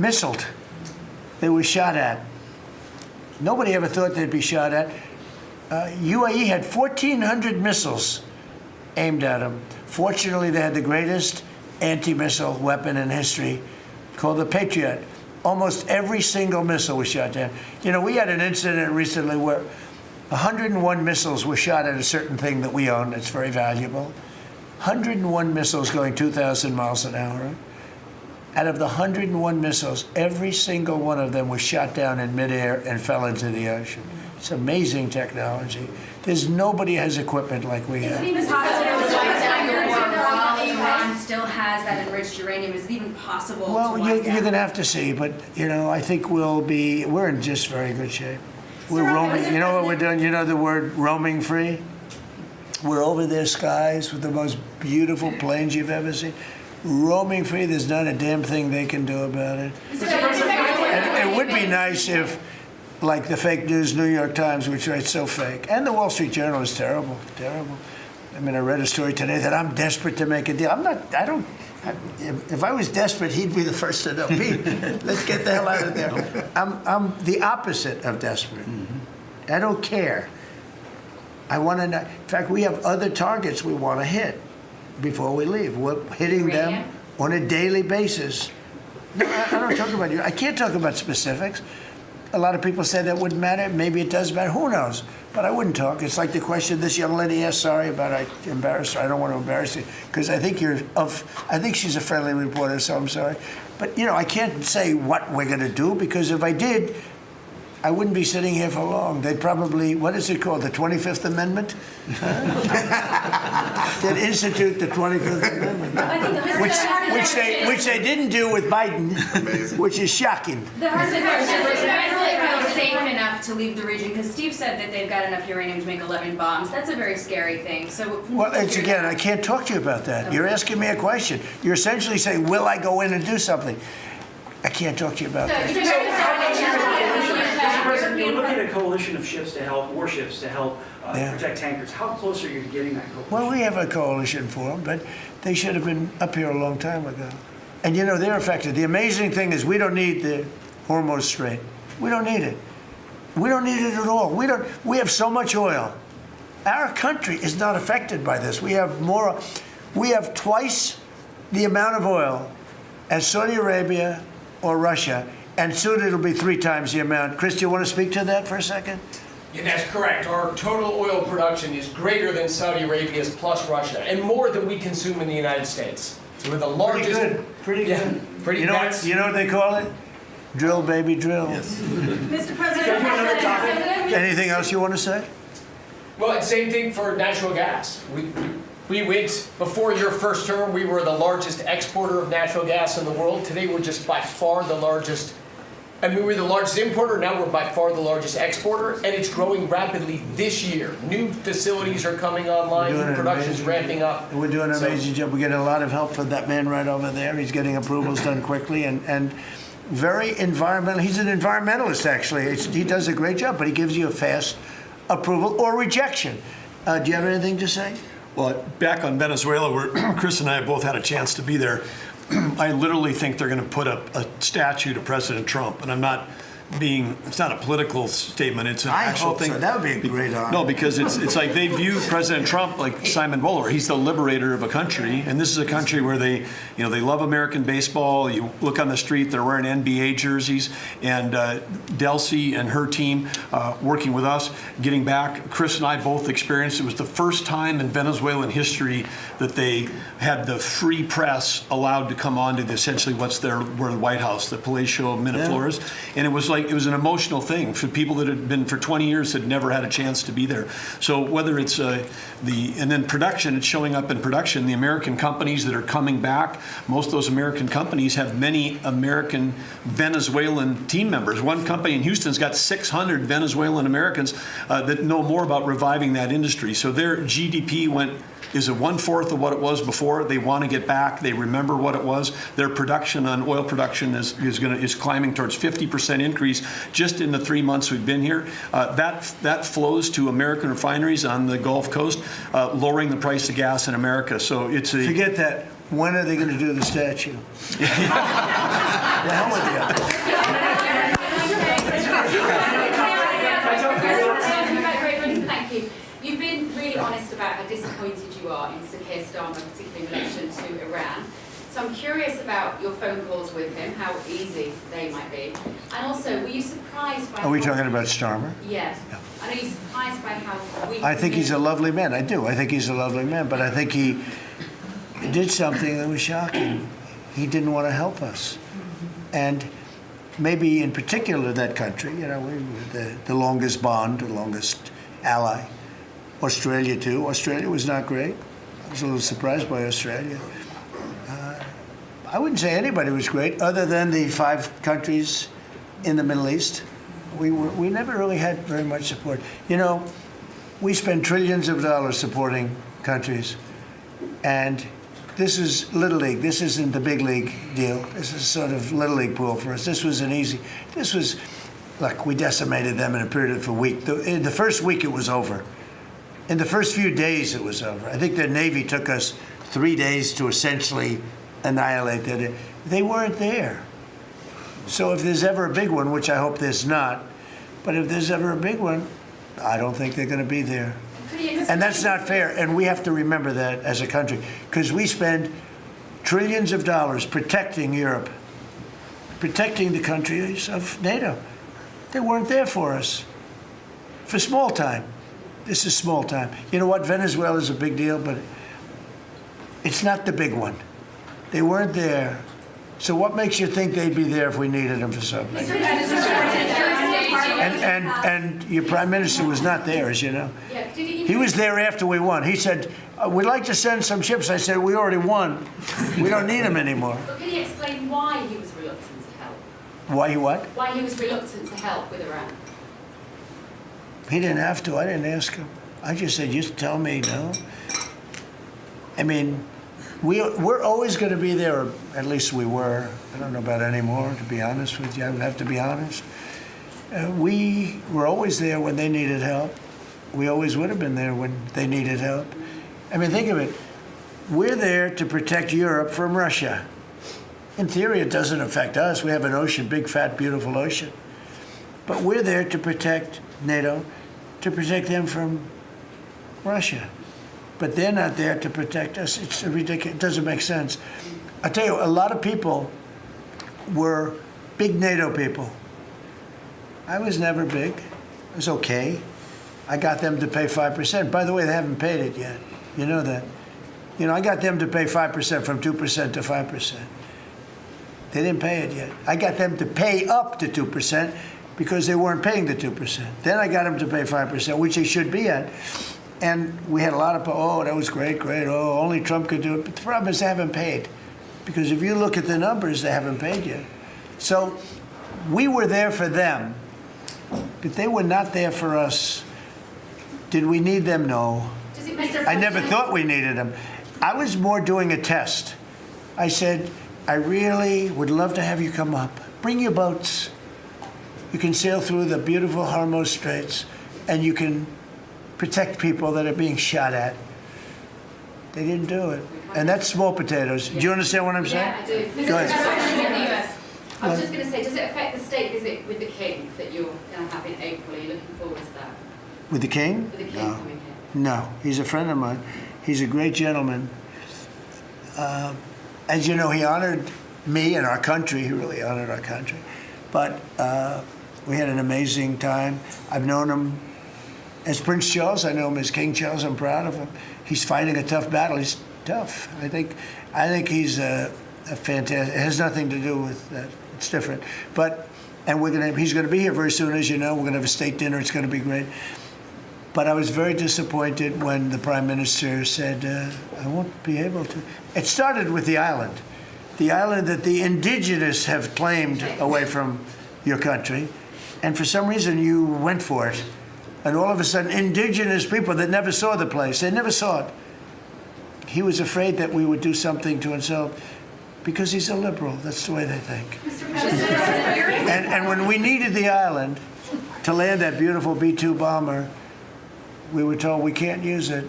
missiled. They were shot at. Nobody ever thought they'd be shot at. UAE had 1,400 missiles aimed at them. Fortunately, they had the greatest anti-missile weapon in history called the Patriot. Almost every single missile was shot down. You know, we had an incident recently where 101 missiles were shot at a certain thing that we own that's very valuable. 101 missiles going 2,000 miles an hour. Out of the 101 missiles, every single one of them was shot down in midair and fell into the ocean. It's amazing technology. There's nobody has equipment like we have. Iran still has that enriched uranium. Is it even possible to wipe Well, you're down? going to have to see, but, you know, I think we're in just very good shape. We're roaming, you know what we're doing? You know the word roaming free? We're over their skies with the most beautiful planes you've ever seen. Roaming free, there's not a damn thing they can do about it. And it would be nice if, like the fake news New York Times, which writes so fake, and the Wall Street Journal is terrible, terrible. I mean, I read a story today that I'm desperate to make a deal. If I was desperate, he'd be the first to know. Pete, let's get the hell out of there. I'm the opposite of desperate. I don't care. I want to know. In fact, we have other targets we want to hit before we leave. We're hitting them on a daily basis. No, I don't talk about you. I can't talk about specifics. A lot of people say that wouldn't matter. Maybe it does matter. Who knows? But I wouldn't talk. It's like the question this young lady asked. Sorry about I embarrassed her. I don't want to embarrass you because I think she's a friendly reporter, so I'm sorry. But you know, I can't say what we're going to do because if I did, I wouldn't be sitting here for long. They'd probably, what is it called, the 25th Amendment? They'd institute the 25th Amendment, which they didn't do with Biden, which is shocking. The hard is safe enough to leave the region because Steve said that they've got enough uranium to make 11 bombs. That's a very scary thing. So, well, it's again, I can't talk to you about that. Okay. You're asking me a question. You're essentially saying, will I go in and do something? I can't talk to you about that. Mr. President, you're looking at a coalition of ships to help, warships to help protect tankers. How close are you to getting that coalition? Well, we have a coalition for them, but they should have been up here a long time ago. And you know, they're affected. The amazing thing is we don't need the Hormuz Strait. We don't need it. We don't need it at all. We have so much oil. Our country is not affected by this. We have twice the amount of oil as Saudi Arabia or Russia, and soon it'll be 3 times the amount. Chris, do you want to speak to that for a second? Yeah, that's correct. Our total oil production is greater than Saudi Arabia's plus Russia, and more than we consume in the United States. So we're the largest. Pretty good. Pretty you know what they call it? Drill, baby, drill. Yes. Mr. President, anything else you want to say? Well, it's same thing for natural gas. We went, before your first term, we were the largest exporter of natural gas in the world. Today, we're just by far the largest. I mean, we're the largest importer. Now we're by far the largest exporter, and it's growing rapidly this year. New facilities are coming online. New production's ramping up. We're doing an amazing job. We're getting a lot of help from that man right over there. He's getting approvals done quickly and very environmental. He's an environmentalist, actually. He does a great job, but he gives you a fast approval or rejection. Do you have anything to say? Well, back on Venezuela, where Chris and I both had a chance to be there, I literally think they're going to put up a statue to President Trump, and I'm not being, it's not a political statement, it's an actual thing. So. That would be a great honor. No, because it's like they view President Trump like Simon Bowler. He's the liberator of a country, and this is a country where they love American baseball. You look on the street, they're wearing NBA jerseys, and Delcy and her team working with us, getting back. Chris and I both experienced, it was the first time in Venezuelan history that they had the free press allowed to come on to essentially where the White House, the Palacio Miraflores, and it was like, it was an emotional thing for people that had been for 20 years had never had a chance to be there. So whether it's and then production, it's showing up in production. The American companies that are coming back, most of those American companies have many American Venezuelan team members. One company in Houston's got 600 Venezuelan Americans that know more about reviving that industry. So their GDP is a 1/4 of what it was before. They want to get back. They remember what it was. Their production on oil production is climbing towards 50% increase just in the 3 months we've been here. That flows to American refineries on the Gulf Coast, lowering the price of gas in America. So it's forget that. When are they going to do the statue? The hell with you. Thank you. You've been really honest about how disappointed you are in Sir Keir Starmer, particularly in relation to Iran. So I'm curious about your phone calls with him, how easy they might be. And also, were you surprised by... Are we talking about Starmer? Yes. And are you surprised by how weak... I think he's a lovely man. I do. I think he's a lovely man. But I think he did something that was shocking. He didn't want to help us. And maybe in particular that country, you know, we were the longest bond, the longest ally. Australia too. Australia was not great. I was a little surprised by Australia. I wouldn't say anybody was great other than the 5 countries in the Middle East. We never really had very much support. You know, we spend trillions of dollars supporting countries, and this is Little League. This isn't the big league deal. This is sort of Little League pool for us. This was look, we decimated them in a period of a week. In the first week, it was over. In the first few days, it was over. I think the Navy took us 3 days to essentially annihilate it. They weren't there. So if there's ever a big one, which I hope there's not, but if there's ever a big one, I don't think they're going to be there. And that's not fair. And we have to remember that as a country, because we spend trillions of dollars protecting Europe, protecting the countries of NATO. They weren't there for us. For small time. This is small time. You know what? Venezuela is a big deal, but it's not the big one. They weren't there. So what makes you think they'd be there if we needed them for something? And your prime minister was not there, as you know. He was there after we won. He said, we'd like to send some ships. I said, we already won. We don't need them anymore. But can you explain why he was reluctant to help? Why he what? Why he was reluctant to help with Iran? He didn't have to. I didn't ask him. I just said, just tell me, no. I mean, we're always going to be there, or at least we were. I don't know about anymore, to be honest with you. I would have to be honest. We were always there when they needed help. We always would have been there when they needed help. I mean, think of it. We're there to protect Europe from Russia. In theory, it doesn't affect us. We have an ocean, big, fat, beautiful ocean. But we're there to protect NATO, to protect them from Russia. But they're not there to protect us. It's ridiculous. It doesn't make sense. I tell you, a lot of people were big NATO people. I was never big. It was okay. I got them to pay 5%. By the way, they haven't paid it yet. You know that. You know, I got them to pay 5% from 2% to 5%. They didn't pay it yet. I got them to pay up to 2% because they weren't paying the 2%. Then I got them to pay 5%, which they should be at. And we had a lot of, oh, that was great, great. Oh, only Trump could do it. But the problem is they haven't paid. Because if you look at the numbers, they haven't paid yet. So we were there for them, but they were not there for us. Did we need them? No. I never thought we needed them. I was more doing a test. I said, I really would love to have you come up. Bring your boats. You can sail through the beautiful Hormuz Straits, and you can protect people that are being shot at. They didn't do it. And that's small potatoes. Do you understand what I'm saying? Yeah, I do. Go ahead. I was just going to say, does it affect the state visit with the King that you're going to have in April? Are you looking forward to that? With the King? With the King No. coming here? No. He's a friend of mine. He's a great gentleman. As you know, he honored me and our country. He really honored our country. But we had an amazing time. I've known him as Prince Charles. I know him as King Charles. I'm proud of him. He's fighting a tough battle. He's tough. I think he's a fantastic. It has nothing to do with that. It's different. But he's going to be here very soon, as you know. We're going to have a state dinner. It's going to be great. But I was very disappointed when the Prime Minister said, I won't be able to. It started with the island that the indigenous have claimed away from your country. And for some reason, you went for it. And all of a sudden, indigenous people that never saw the place, they never saw it. He was afraid that we would do something to insult, because he's a liberal. That's the way they think. And when we needed the island to land that beautiful B-2 bomber, we were told we can't use it.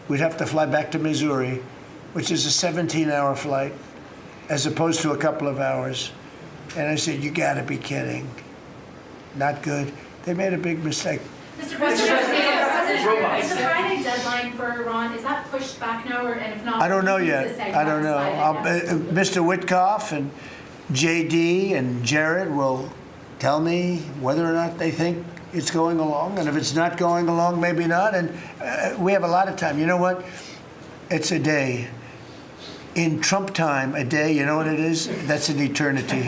We'd have to fly back to Missouri, which is a 17-hour flight, as opposed to a couple of hours. And I said, you gotta be kidding. Not good. They made a big mistake. Mr. President, Robots. is the Friday deadline for Iran, is that pushed back now, and if not? I don't know who's yet. to say I don't know. decided yet? Mr. Witkoff and JD and Jared will tell me whether or not they think it's going along. And if it's not going along, maybe not. And we have a lot of time. You know what? It's a day. In Trump time, a day, you know what it is? That's an eternity.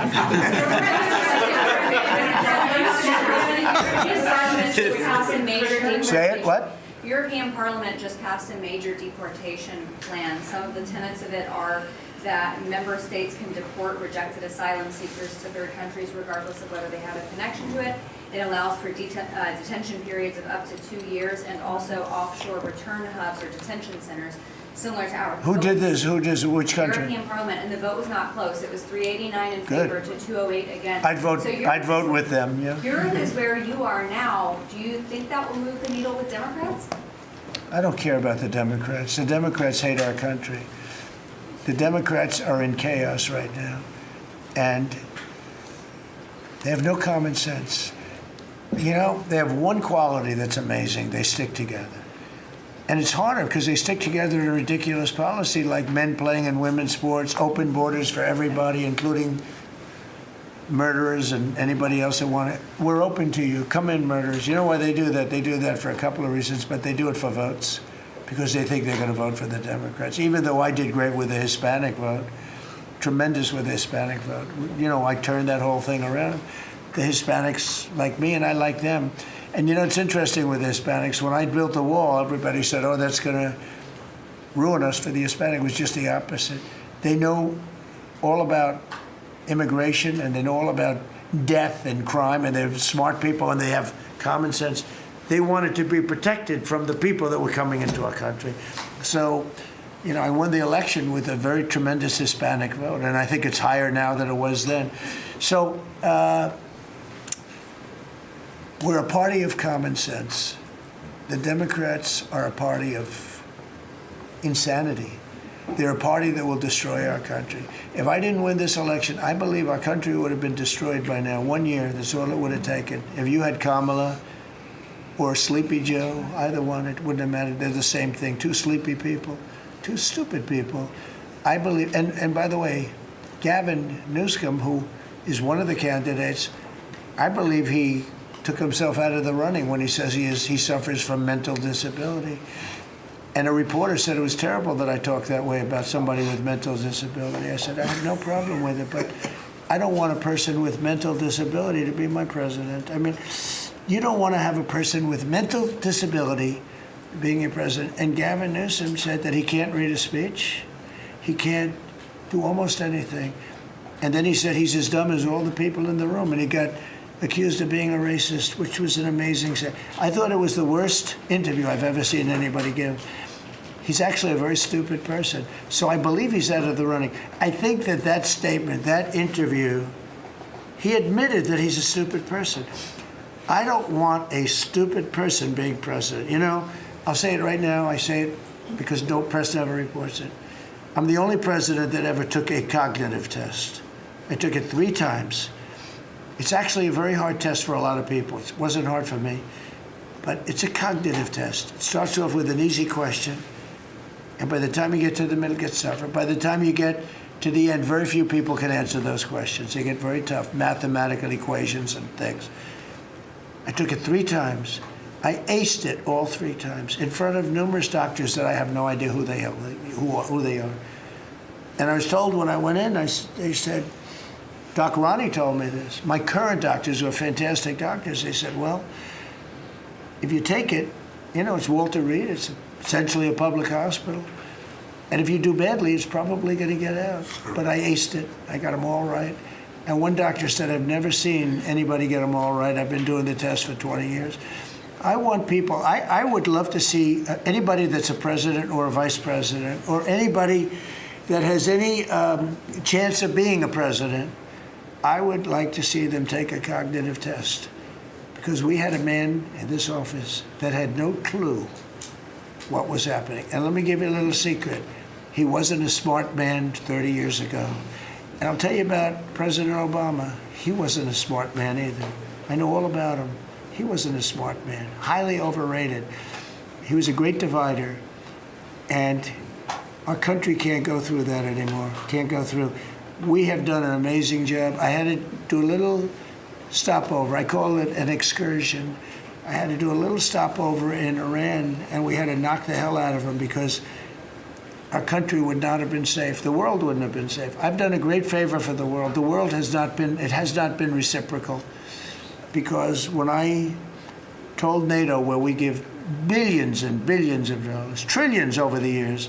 Say it, what? European Parliament just passed a major deportation plan. Some of the tenets of it are that member states can deport rejected asylum seekers to third countries regardless of whether they have a connection to it. It allows for detention periods of up to 2 years and also offshore return hubs or detention centers similar to ours. Who did this? Which country? European Parliament, and the vote was not close. It was 389 in Good. favor to 208 against. I'd vote with them, yeah. Europe is where you are now. Do you think that will move the needle with Democrats? I don't care about the Democrats. The Democrats hate our country. The Democrats are in chaos right now, and they have no common sense. You know, they have one quality that's amazing. They stick together. And it's harder because they stick together in a ridiculous policy like men playing in women's sports, open borders for everybody, including murderers and anybody else that want it. We're open to you. Come in, murderers. You know why they do that? They do that for a couple of reasons, but they do it for votes because they think they're going to vote for the Democrats. Even though I did great with the Hispanic vote, tremendous with the Hispanic vote. You know, I turned that whole thing around. The Hispanics like me and I like them. And you know, it's interesting with the Hispanics. When I built the wall, everybody said, oh, that's going to ruin us for the Hispanic. It was just the opposite. They know all about immigration and they know all about death and crime, and they're smart people and they have common sense. They wanted to be protected from the people that were coming into our country. So, you know, I won the election with a very tremendous Hispanic vote, and I think it's higher now than it was then. So, we're a party of common sense. The Democrats are a party of insanity. They're a party that will destroy our country. If I didn't win this election, I believe our country would have been destroyed by now. 1 year, that's all it would have taken. If you had Kamala or Sleepy Joe, either one, it wouldn't have mattered. They're the same thing. Two sleepy people, two stupid people. I believe, and by the way, Gavin Newsom, who is one of the candidates, I believe he took himself out of the running when he says he suffers from mental disability. And a reporter said it was terrible that I talked that way about somebody with mental disability. I said, I have no problem with it, but I don't want a person with mental disability to be my president. I mean, you don't want to have a person with mental disability being your president. And Gavin Newsom said that he can't read a speech. He can't do almost anything. And then he said he's as dumb as all the people in the room. And he got accused of being a racist, which was an amazing thing. I thought it was the worst interview I've ever seen anybody give. He's actually a very stupid person. So I believe he's out of the running. I think that statement, that interview, he admitted that he's a stupid person. I don't want a stupid person being president. You know, I'll say it right now. I say it because no press never reports it. I'm the only president that ever took a cognitive test. I took it 3 times. It's actually a very hard test for a lot of people. It wasn't hard for me, but it's a cognitive test. It starts off with an easy question, and by the time you get to the middle, it gets tougher. By the time you get to the end, very few people can answer those questions. They get very tough, mathematical equations and things. I took it 3 times. I aced it all 3 times in front of numerous doctors that I have no idea who they are. And I was told when I went in, they said, Doc Ronnie told me this. My current doctors were fantastic doctors. They said, well, if you take it, you know, it's Walter Reed. It's essentially a public hospital. And if you do badly, it's probably going to get out. But I aced it. I got them all right. And one doctor said, I've never seen anybody get them all right. I've been doing the test for 20 years. I want people, I would love to see anybody that's a president or a vice president or anybody that has any chance of being a president. I would like to see them take a cognitive test, because we had a man in this office that had no clue what was happening. And let me give you a little secret. He wasn't a smart man 30 years ago. And I'll tell you about President Obama. He wasn't a smart man either. I know all about him. He wasn't a smart man, highly overrated. He was a great divider, and our country can't go through that anymore, can't go through. We have done an amazing job. I had to do a little stopover. I call it an excursion. I had to do a little stopover in Iran, and we had to knock the hell out of them because our country would not have been safe. The world wouldn't have been safe. I've done a great favor for the world. The world has not been reciprocal, because when I told NATO, where we give billions and billions of dollars, trillions over the years,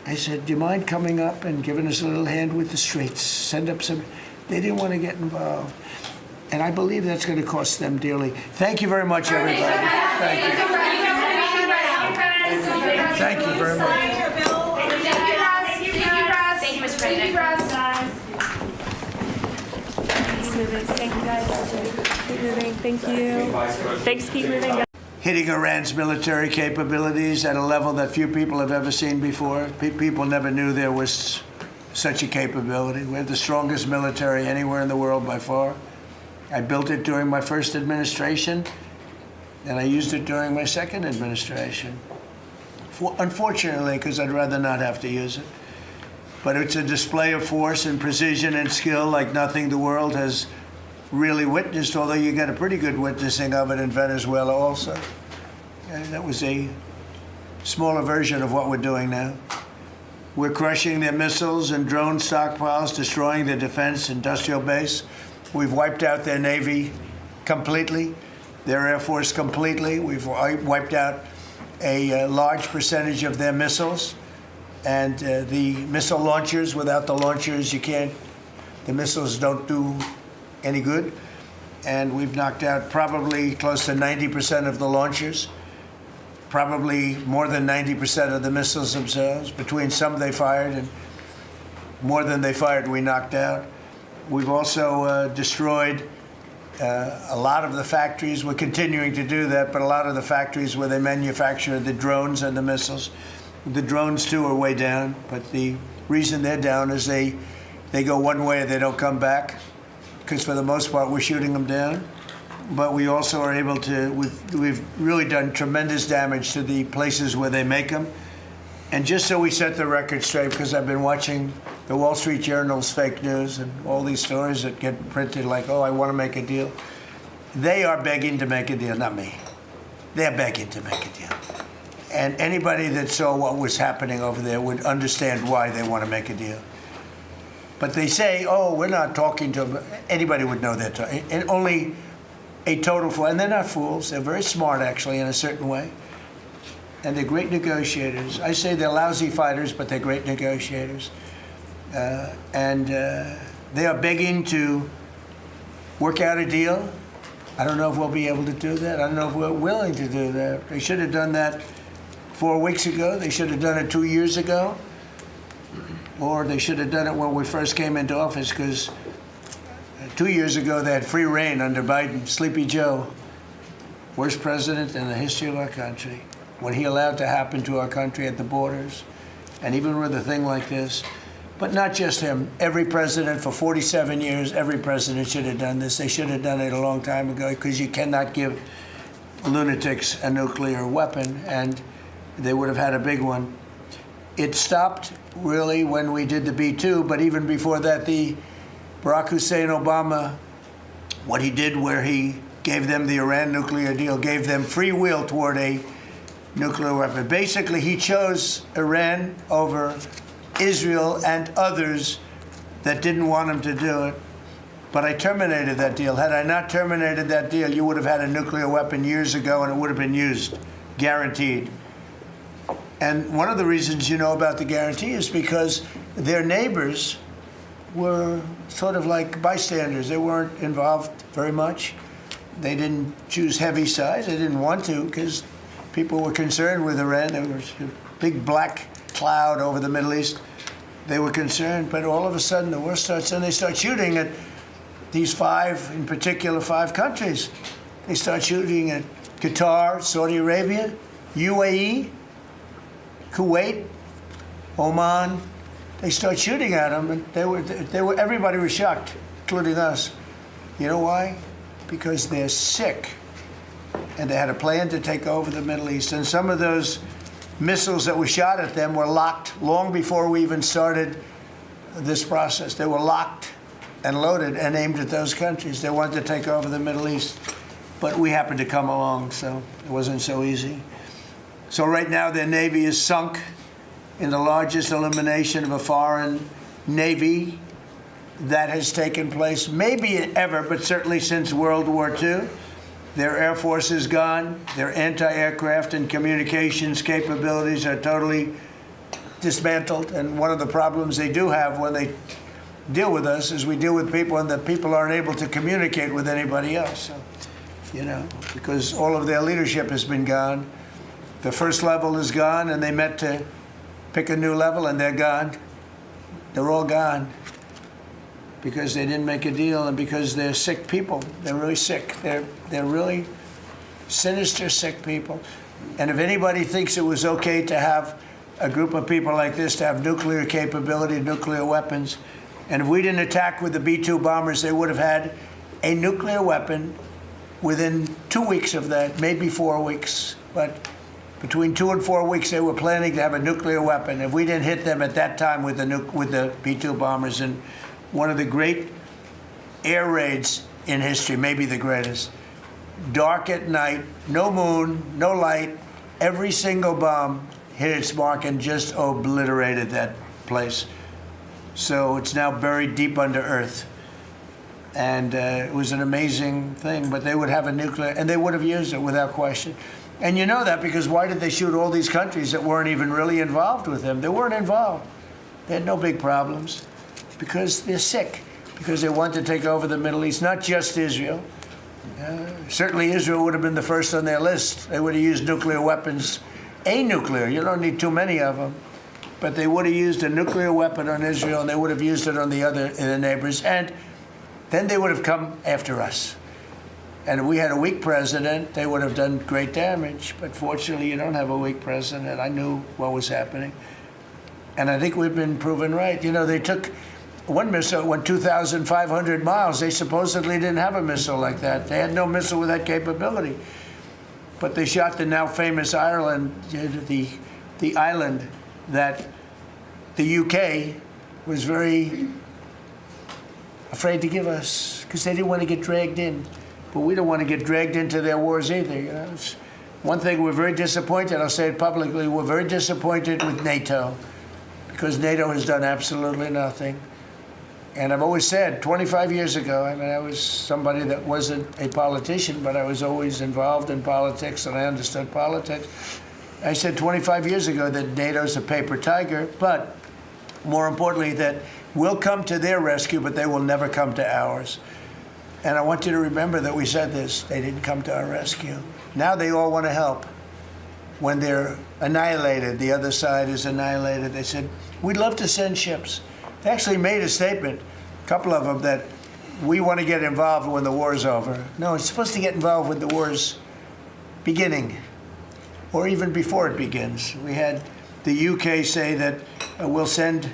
I said, do you mind coming up and giving us a little hand with the streets? Send up some. They didn't want to get involved. And I believe that's going to cost them dearly. Thank you very much, everybody. Thank you. Thank you very much. Thank you, Mr. President. Thank you, guys. Keep moving. Thank you. Thanks. Keep moving, guys. Hitting Iran's military capabilities at a level that few people have ever seen before. People never knew there was such a capability. We have the strongest military anywhere in the world by far. I built it during my first administration, and I used it during my second administration. Unfortunately, because I'd rather not have to use it. But it's a display of force and precision and skill like nothing the world has really witnessed, although you get a pretty good witnessing of it in Venezuela also. And that was a smaller version of what we're doing now. We're crushing their missiles and drone stockpiles, destroying their defense industrial base. We've wiped out their Navy completely, their Air Force completely. We've wiped out a large percentage of their missiles. And the missile launchers, without the launchers, the missiles don't do any good. And we've knocked out probably close to 90% of the launchers, probably more than 90% of the missiles themselves. Between some they fired and more than they fired, we knocked out. We've also destroyed a lot of the factories. We're continuing to do that, but a lot of the factories where they manufacture the drones and the missiles. The drones, too, are way down, but the reason they're down is they go one way and they don't come back, because for the most part we're shooting them down. But we also are able to, we've really done tremendous damage to the places where they make them. And just so we set the record straight, because I've been watching the Wall Street Journal's fake news and all these stories that get printed like, oh, I want to make a deal. They are begging to make a deal, not me. They're begging to make a deal. And anybody that saw what was happening over there would understand why they want to make a deal. But they say, oh, we're not talking to them. Anybody would know that. And only a total fool. And they're not fools. They're very smart, actually, in a certain way. And they're great negotiators. I say they're lousy fighters, but they're great negotiators. They are begging to work out a deal. I don't know if we'll be able to do that. I don't know if we're willing to do that. They should have done that 4 weeks ago. They should have done it 2 years ago. Or they should have done it when we first came into office, because 2 years ago they had free reign under Biden. Sleepy Joe, worst president in the history of our country. When he allowed to happen to our country at the borders, and even with a thing like this. But not just him. Every president for 47 years, every president should have done this. They should have done it a long time ago, because you cannot give lunatics a nuclear weapon, and they would have had a big one. It stopped really when we did the B-2, but even before that, the Barack Hussein Obama, what he did where he gave them the Iran nuclear deal, gave them free will toward a nuclear weapon. Basically, he chose Iran over Israel and others that didn't want him to do it. But I terminated that deal. Had I not terminated that deal, you would have had a nuclear weapon years ago, and it would have been used, guaranteed. And one of the reasons you know about the guarantee is because their neighbors were sort of like bystanders. They weren't involved very much. They didn't choose heavy sides. They didn't want to, because people were concerned with Iran. There was a big black cloud over the Middle East. They were concerned, but all of a sudden the war starts, and they start shooting at these in particular five countries. They start shooting at Qatar, Saudi Arabia, UAE, Kuwait, Oman, they start shooting at them, and everybody was shocked, including us. You know why? Because they're sick, and they had a plan to take over the Middle East. And some of those missiles that were shot at them were locked long before we even started this process. They were locked and loaded and aimed at those countries. They wanted to take over the Middle East, but we happened to come along, so it wasn't so easy. So right now their navy is sunk in the largest elimination of a foreign navy that has taken place, maybe ever, but certainly since World War II. Their air force is gone. Their anti-aircraft and communications capabilities are totally dismantled. And one of the problems they do have when they deal with us is we deal with people, and the people aren't able to communicate with anybody else. So, you know, because all of their leadership has been gone. The first level is gone, and they met to pick a new level, and they're gone. They're all gone because they didn't make a deal, and because they're sick people. They're really sick. They're really sinister, sick people. And if anybody thinks it was okay to have a group of people like this to have nuclear capability, nuclear weapons, and if we didn't attack with the B-2 bombers, they would have had a nuclear weapon within 2 weeks of that, maybe 4 weeks. But between 2 and 4 weeks, they were planning to have a nuclear weapon. If we didn't hit them at that time with the B-2 bombers, and one of the great air raids in history, maybe the greatest, dark at night, no moon, no light, every single bomb hit its mark and just obliterated that place. So it's now buried deep under earth. And it was an amazing thing, but they would have a nuclear, and they would have used it without question. And you know that because why did they shoot all these countries that weren't even really involved with them? They weren't involved. They had no big problems because they're sick, because they want to take over the Middle East, not just Israel. Certainly Israel would have been the first on their list. They would have used nuclear weapons, a nuclear, you don't need too many of them, but they would have used a nuclear weapon on Israel, and they would have used it on the neighbors, and then they would have come after us. And if we had a weak president, they would have done great damage. But fortunately, you don't have a weak president. I knew what was happening. And I think we've been proven right. You know, they took one missile, went 2,500 miles. They supposedly didn't have a missile like that. They had no missile with that capability. But they shot the now famous Ireland, the island that the UK was very afraid to give us because they didn't want to get dragged in. But we don't want to get dragged into their wars either. You know? It's one thing, we're very disappointed, I'll say it publicly, we're very disappointed with NATO because NATO has done absolutely nothing. And I've always said, 25 years ago, I mean, I was somebody that wasn't a politician, but I was always involved in politics and I understood politics. I said 25 years ago that NATO's a paper tiger, but more importantly, that we'll come to their rescue, but they will never come to ours. And I want you to remember that we said this. They didn't come to our rescue. Now they all want to help. When they're annihilated, the other side is annihilated, they said, we'd love to send ships. They actually made a statement, a couple of them, that we want to get involved when the war's over. No, it's supposed to get involved when the war's beginning, or even before it begins. We had the UK say that we'll send,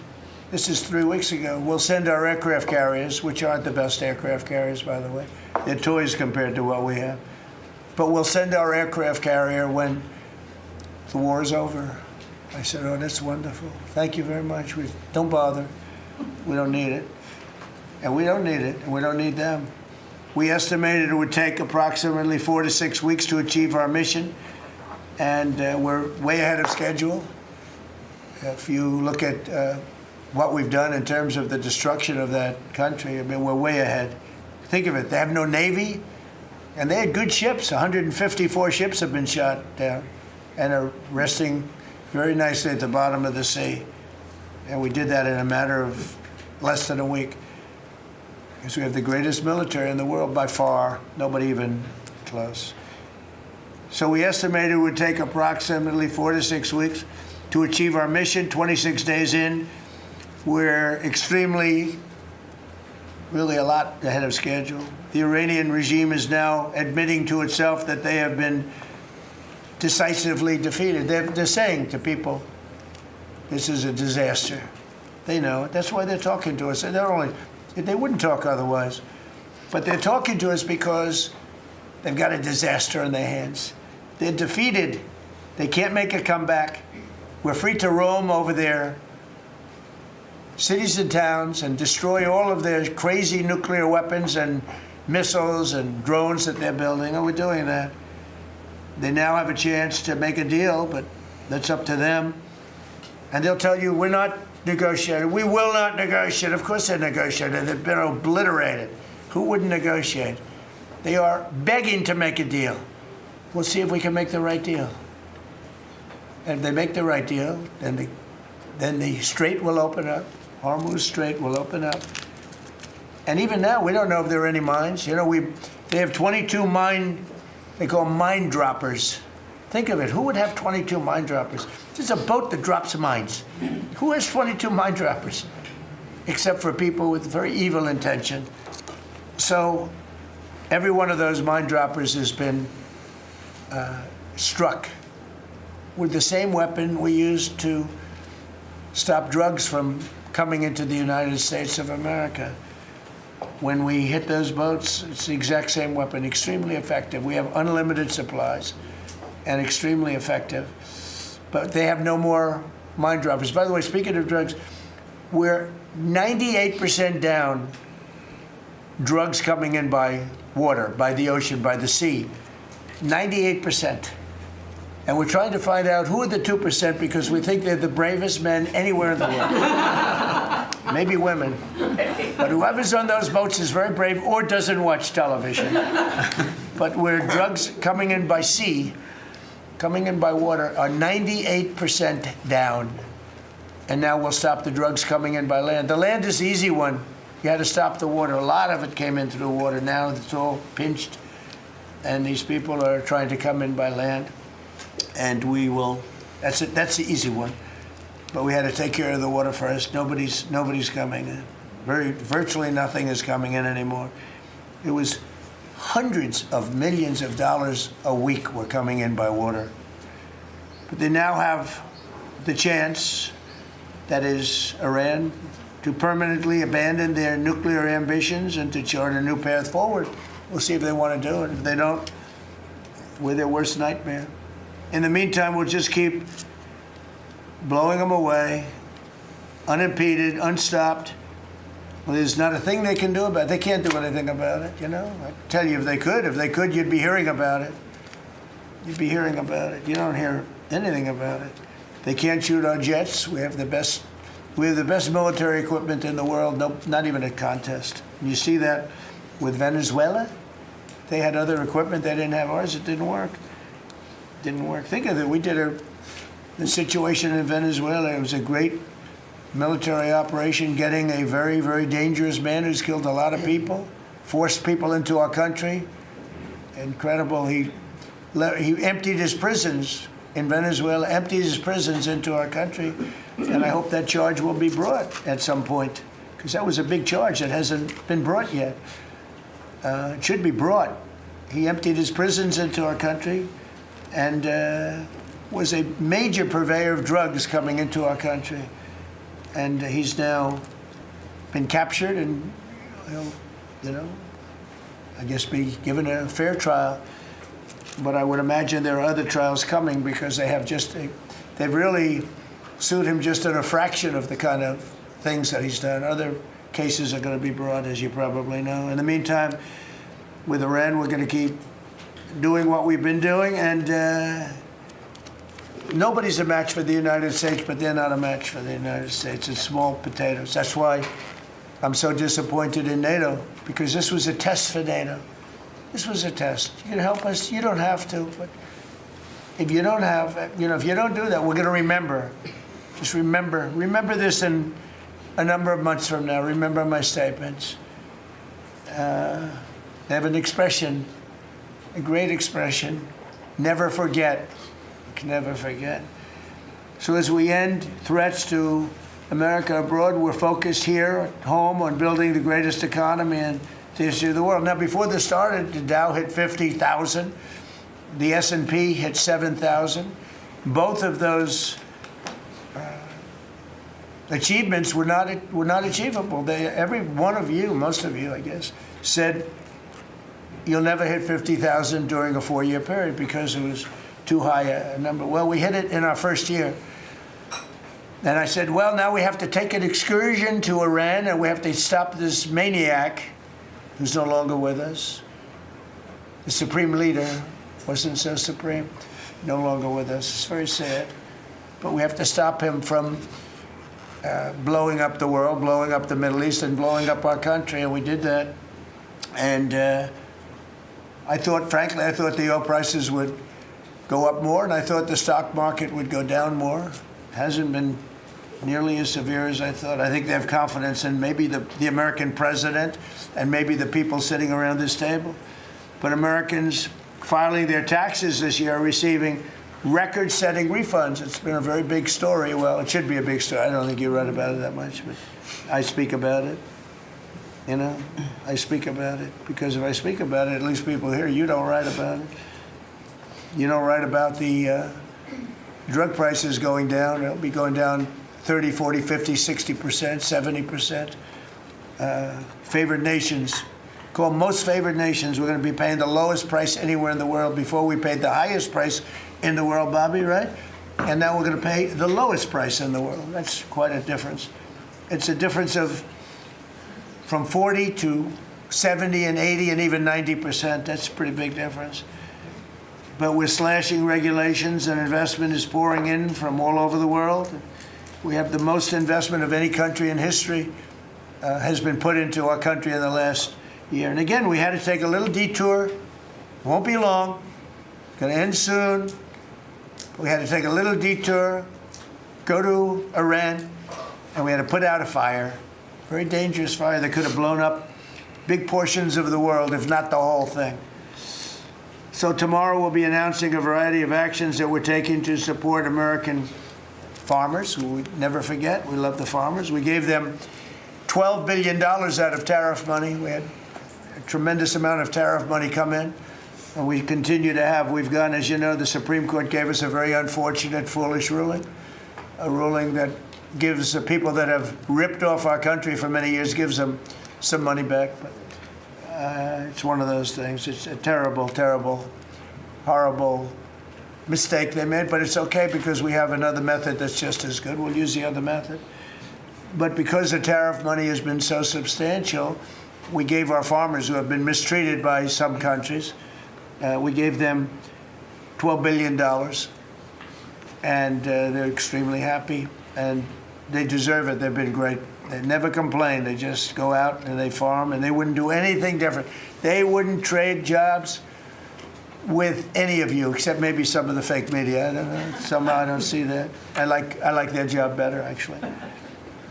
this is 3 weeks ago, we'll send our aircraft carriers, which aren't the best aircraft carriers, by the way. They're toys compared to what we have. But we'll send our aircraft carrier when the war is over. I said, oh, that's wonderful. Thank you very much. Don't bother. We don't need it. And we don't need it, and we don't need them. We estimated it would take approximately 4 to 6 weeks to achieve our mission, and we're way ahead of schedule. If you look at what we've done in terms of the destruction of that country, I mean, we're way ahead. Think of it, they have no Navy, and they had good ships. 154 ships have been shot down and are resting very nicely at the bottom of the sea. And we did that in a matter of less than a week. Because we have the greatest military in the world by far, nobody even close. So we estimated it would take approximately 4 to 6 weeks to achieve our mission. 26 days in, we're extremely, really a lot ahead of schedule. The Iranian regime is now admitting to itself that they have been decisively defeated. They're saying to people, this is a disaster. They know it. That's why they're talking to us. They wouldn't talk otherwise. But they're talking to us because they've got a disaster in their hands. They're defeated. They can't make a comeback. We're free to roam over their cities and towns and destroy all of their crazy nuclear weapons and missiles and drones that they're building. And we're doing that. They now have a chance to make a deal, but that's up to them. And they'll tell you, we're not negotiating. We will not negotiate. Of course they're negotiating. They've been obliterated. Who wouldn't negotiate? They are begging to make a deal. We'll see if we can make the right deal. And if they make the right deal, then the strait will open up. Hormuz Strait will open up. And even now, we don't know if there are any mines. You know, they have 22 they call mine droppers. Think of it. Who would have 22 mine droppers? There's a boat that drops mines. Who has 22 mine droppers? Except for people with very evil intention. So every one of those mine droppers has been struck with the same weapon we used to stop drugs from coming into the United States of America. When we hit those boats, it's the exact same weapon, extremely effective. We have unlimited supplies and extremely effective. But they have no more mine droppers. By the way, speaking of drugs, we're 98% down drugs coming in by water, by the ocean, by the sea. 98%. And we're trying to find out who are the 2% because we think they're the bravest men anywhere in the world. Maybe women. But whoever's on those boats is very brave or doesn't watch television. But where drugs coming in by sea, coming in by water, are 98% down. And now we'll stop the drugs coming in by land. The land is the easy one. You had to stop the water. A lot of it came in through the water. Now it's all pinched. And these people are trying to come in by land. And we will, that's it. That's the easy one. But we had to take care of the water first. Nobody's coming in. Virtually nothing is coming in anymore. It was hundreds of millions of dollars a week were coming in by water. But they now have the chance, that is Iran, to permanently abandon their nuclear ambitions and to chart a new path forward. We'll see if they want to do it. If they don't, we're their worst nightmare. In the meantime, we'll just keep blowing them away, unimpeded, unstopped. Well, there's not a thing they can do about it. They can't do anything about it, you know. I tell you, if they could, you'd be hearing about it. You'd be hearing about it. You don't hear anything about it. They can't shoot our jets. We have the best military equipment in the world. No, not even a contest. And you see that with Venezuela. They had other equipment. They didn't have ours. It didn't work. Didn't work. Think of it. We did the situation in Venezuela. It was a great military operation, getting a very, very dangerous man who's killed a lot of people, forced people into our country. Incredible. He emptied his prisons in Venezuela, emptied his prisons into our country, and I hope that charge will be brought at some point, because that was a big charge that hasn't been brought yet. It should be brought. He emptied his prisons into our country and was a major purveyor of drugs coming into our country. And he's now been captured and, you know, I guess be given a fair trial. But I would imagine there are other trials coming because they have they've really sued him just in a fraction of the kind of things that he's done. Other cases are going to be brought, as you probably know. In the meantime, with Iran, we're going to keep doing what we've been doing, and nobody's a match for the United States, but they're not a match for the United States. It's small potatoes. That's why I'm so disappointed in NATO, because this was a test for NATO. This was a test. You can help us. You don't have to, but if you don't if you don't do that, we're going to remember. Just remember this in a number of months from now. Remember my statements. They have an expression, a great expression, never forget. You can never forget. So as we end threats to America abroad, we're focused here at home on building the greatest economy in the history of the world. Now, before this started, the Dow hit 50,000. The S&P hit 7,000. Both of those achievements were not achievable. Every one of you, most of you, I guess, said you'll never hit 50,000 during a 4-year period because it was too high a number. Well, we hit it in our first year. And I said, well, now we have to take an excursion to Iran and we have to stop this maniac who's no longer with us. The supreme leader wasn't so supreme, no longer with us. It's very sad. But we have to stop him from blowing up the world, blowing up the Middle East, and blowing up our country, and we did that. And frankly, I thought the oil prices would go up more, and I thought the stock market would go down more. It hasn't been nearly as severe as I thought. I think they have confidence in maybe the American president and maybe the people sitting around this table. But Americans filing their taxes this year are receiving record-setting refunds. It's been a very big story. Well, it should be a big story. I don't think you read about it that much, but I speak about it. You know, I speak about it because if I speak about it, at least people hear. You don't write about it. You don't write about the drug prices going down. It'll be going down 30, 40, 50, 60%, 70%. Favored nations. Called most favored nations. We're going to be paying the lowest price anywhere in the world. Before we paid the highest price in the world, Bobby, right? And now we're going to pay the lowest price in the world. That's quite a difference. It's a difference of from 40 to 70 and 80 and even 90%. That's a pretty big difference. But we're slashing regulations and investment is pouring in from all over the world. We have the most investment of any country in history has been put into our country in the last year. And again, we had to take a little detour. Won't be long. Going to end soon. We had to take a little detour, go to Iran, and we had to put out a fire. Very dangerous fire that could have blown up big portions of the world, if not the whole thing. So tomorrow we'll be announcing a variety of actions that we're taking to support American farmers, who we never forget. We love the farmers. We gave them $12 billion out of tariff money. We had a tremendous amount of tariff money come in, and we continue to have. We've gone, as you know, the Supreme Court gave us a very unfortunate, foolish ruling, a ruling that gives the people that have ripped off our country for many years, gives them some money back. But it's one of those things. It's a terrible, terrible, horrible mistake they made, but it's okay because we have another method that's just as good. We'll use the other method. But because the tariff money has been so substantial, we gave our farmers who have been mistreated by some countries, we gave them $12 billion, and they're extremely happy, and they deserve it. They've been great. They never complain. They just go out and they farm, and they wouldn't do anything different. They wouldn't trade jobs with any of you, except maybe some of the fake media. I don't know. Somehow I don't see that. I like their job better, actually.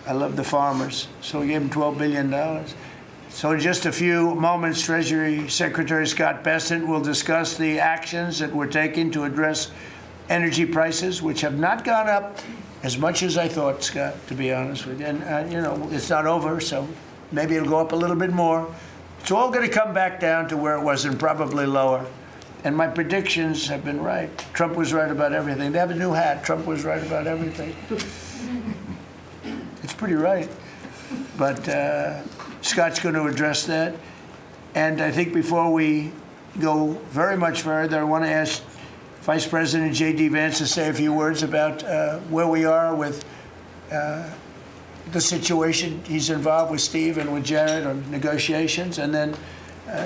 I love the farmers. So we gave them $12 billion. So in just a few moments, Treasury Secretary Scott Bessent will discuss the actions that we're taking to address energy prices, which have not gone up as much as I thought, Scott, to be honest with you. And, you know, it's not over, so maybe it'll go up a little bit more. It's all going to come back down to where it was and probably lower. And my predictions have been right. Trump was right about everything. They have a new hat. Trump was right about everything. It's pretty right. But Scott's going to address that. And I think before we go very much further, I want to ask Vice President J.D. Vance to say a few words about where we are with the situation. He's involved with Steve and with Jared on negotiations. And then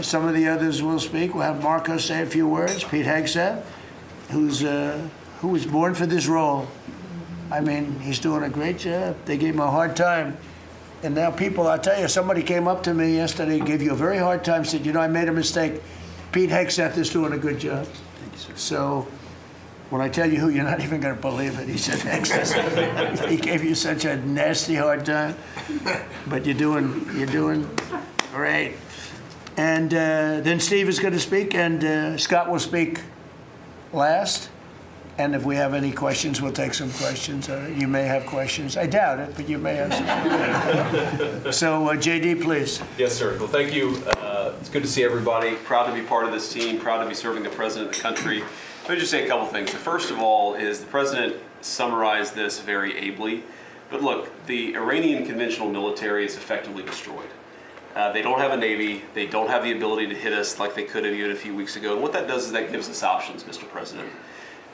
some of the others will speak. We'll have Marco say a few words. Pete Hegseth, who was born for this role. I mean, he's doing a great job. They gave him a hard time. And now people, I'll tell you, somebody came up to me yesterday, gave you a very hard time, said, you know, I made a mistake. Pete Hegseth is doing a good job. So when I tell you who, you're not even going to believe it. He said Hegseth. He gave you such a nasty hard time. But you're doing great. And then Steve is going to speak, and Scott will speak last. And if we have any questions, we'll take some questions. You may have questions. I doubt it, but you may have some. So, JD, please. Yes, sir. Well, thank you. It's good to see everybody. Proud to be part of this team. Proud to be serving the president of the country. Let me just say a couple things. The first of all is the president summarized this very ably. But look, the Iranian conventional military is effectively destroyed. They don't have a navy. They don't have the ability to hit us like they could have even a few weeks ago. And what that does is that gives us options, Mr. President.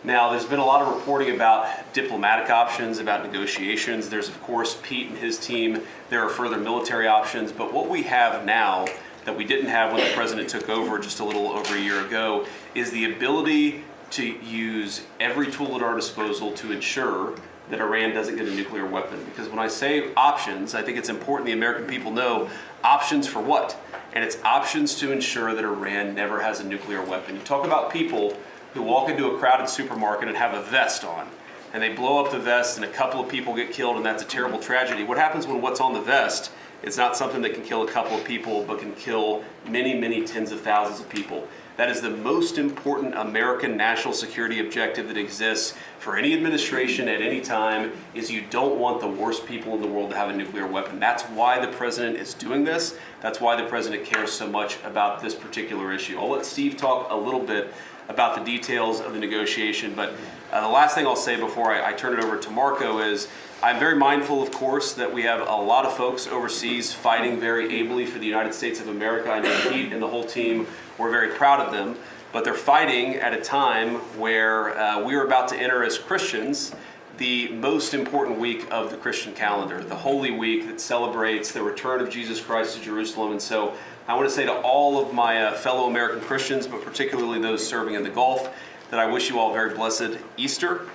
Now, there's been a lot of reporting about diplomatic options, about negotiations. There's, of course, Pete and his team. There are further military options. But what we have now that we didn't have when the president took over just a little over a year ago is the ability to use every tool at our disposal to ensure that Iran doesn't get a nuclear weapon. Because when I say options, I think it's important the American people know options for what? And it's options to ensure that Iran never has a nuclear weapon. You talk about people who walk into a crowded supermarket and have a vest on, and they blow up the vest and a couple of people get killed, and that's a terrible tragedy. What happens when what's on the vest is not something that can kill a couple of people, but can kill many, many tens of thousands of people? That is the most important American national security objective that exists for any administration at any time, is you don't want the worst people in the world to have a nuclear weapon. That's why the president is doing this. That's why the president cares so much about this particular issue. I'll let Steve talk a little bit about the details of the negotiation, but the last thing I'll say before I turn it over to Marco is I'm very mindful, of course, that we have a lot of folks overseas fighting very ably for the United States of America. I know Pete and the whole team, we're very proud of them, but they're fighting at a time where we're about to enter as Christians the most important week of the Christian calendar, the Holy Week that celebrates the return of Jesus Christ to Jerusalem. And so I want to say to all of my fellow American Christians, but particularly those serving in the Gulf, that I wish you all a very blessed Easter,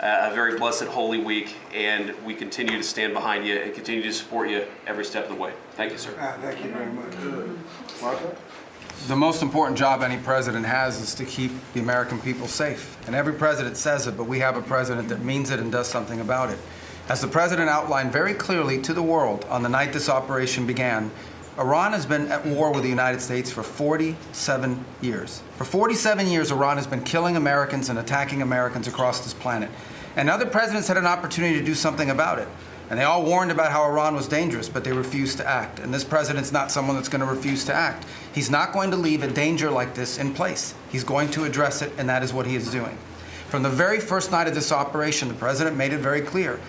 a very blessed Holy Week, and we continue to stand behind you and continue to support you every step of the way. Thank you, sir. Thank you very much. Marco? The most important job any president has is to keep the American people safe. And every president says it, but we have a president that means it and does something about it. As the president outlined very clearly to the world on the night this operation began, Iran has been at war with the United States for 47 years. For 47 years, Iran has been killing Americans and attacking Americans across this planet. And other presidents had an opportunity to do something about it. And they all warned about how Iran was dangerous, but they refused to act. And this president's not someone that's going to refuse to act. He's not going to leave a danger like this in place. He's going to address it, and that is what he is doing. From the very first night of this operation, the president made it very clear.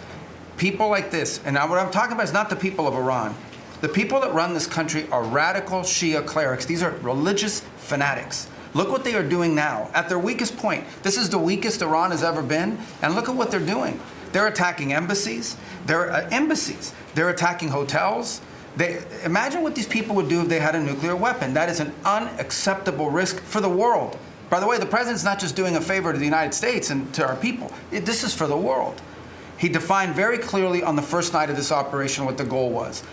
People like this, and now what I'm talking about is not the people of Iran. The people that run this country are radical Shia clerics. These are religious fanatics. Look what they are doing now. At their weakest point, this is the weakest Iran has ever been, and look at what they're doing. They're attacking embassies. They're attacking hotels. Imagine what these people would do if they had a nuclear weapon. That is an unacceptable risk for the world. By the way, the president's not just doing a favor to the United States and to our people. This is for the world. He defined very clearly on the first night of this operation what the goal was.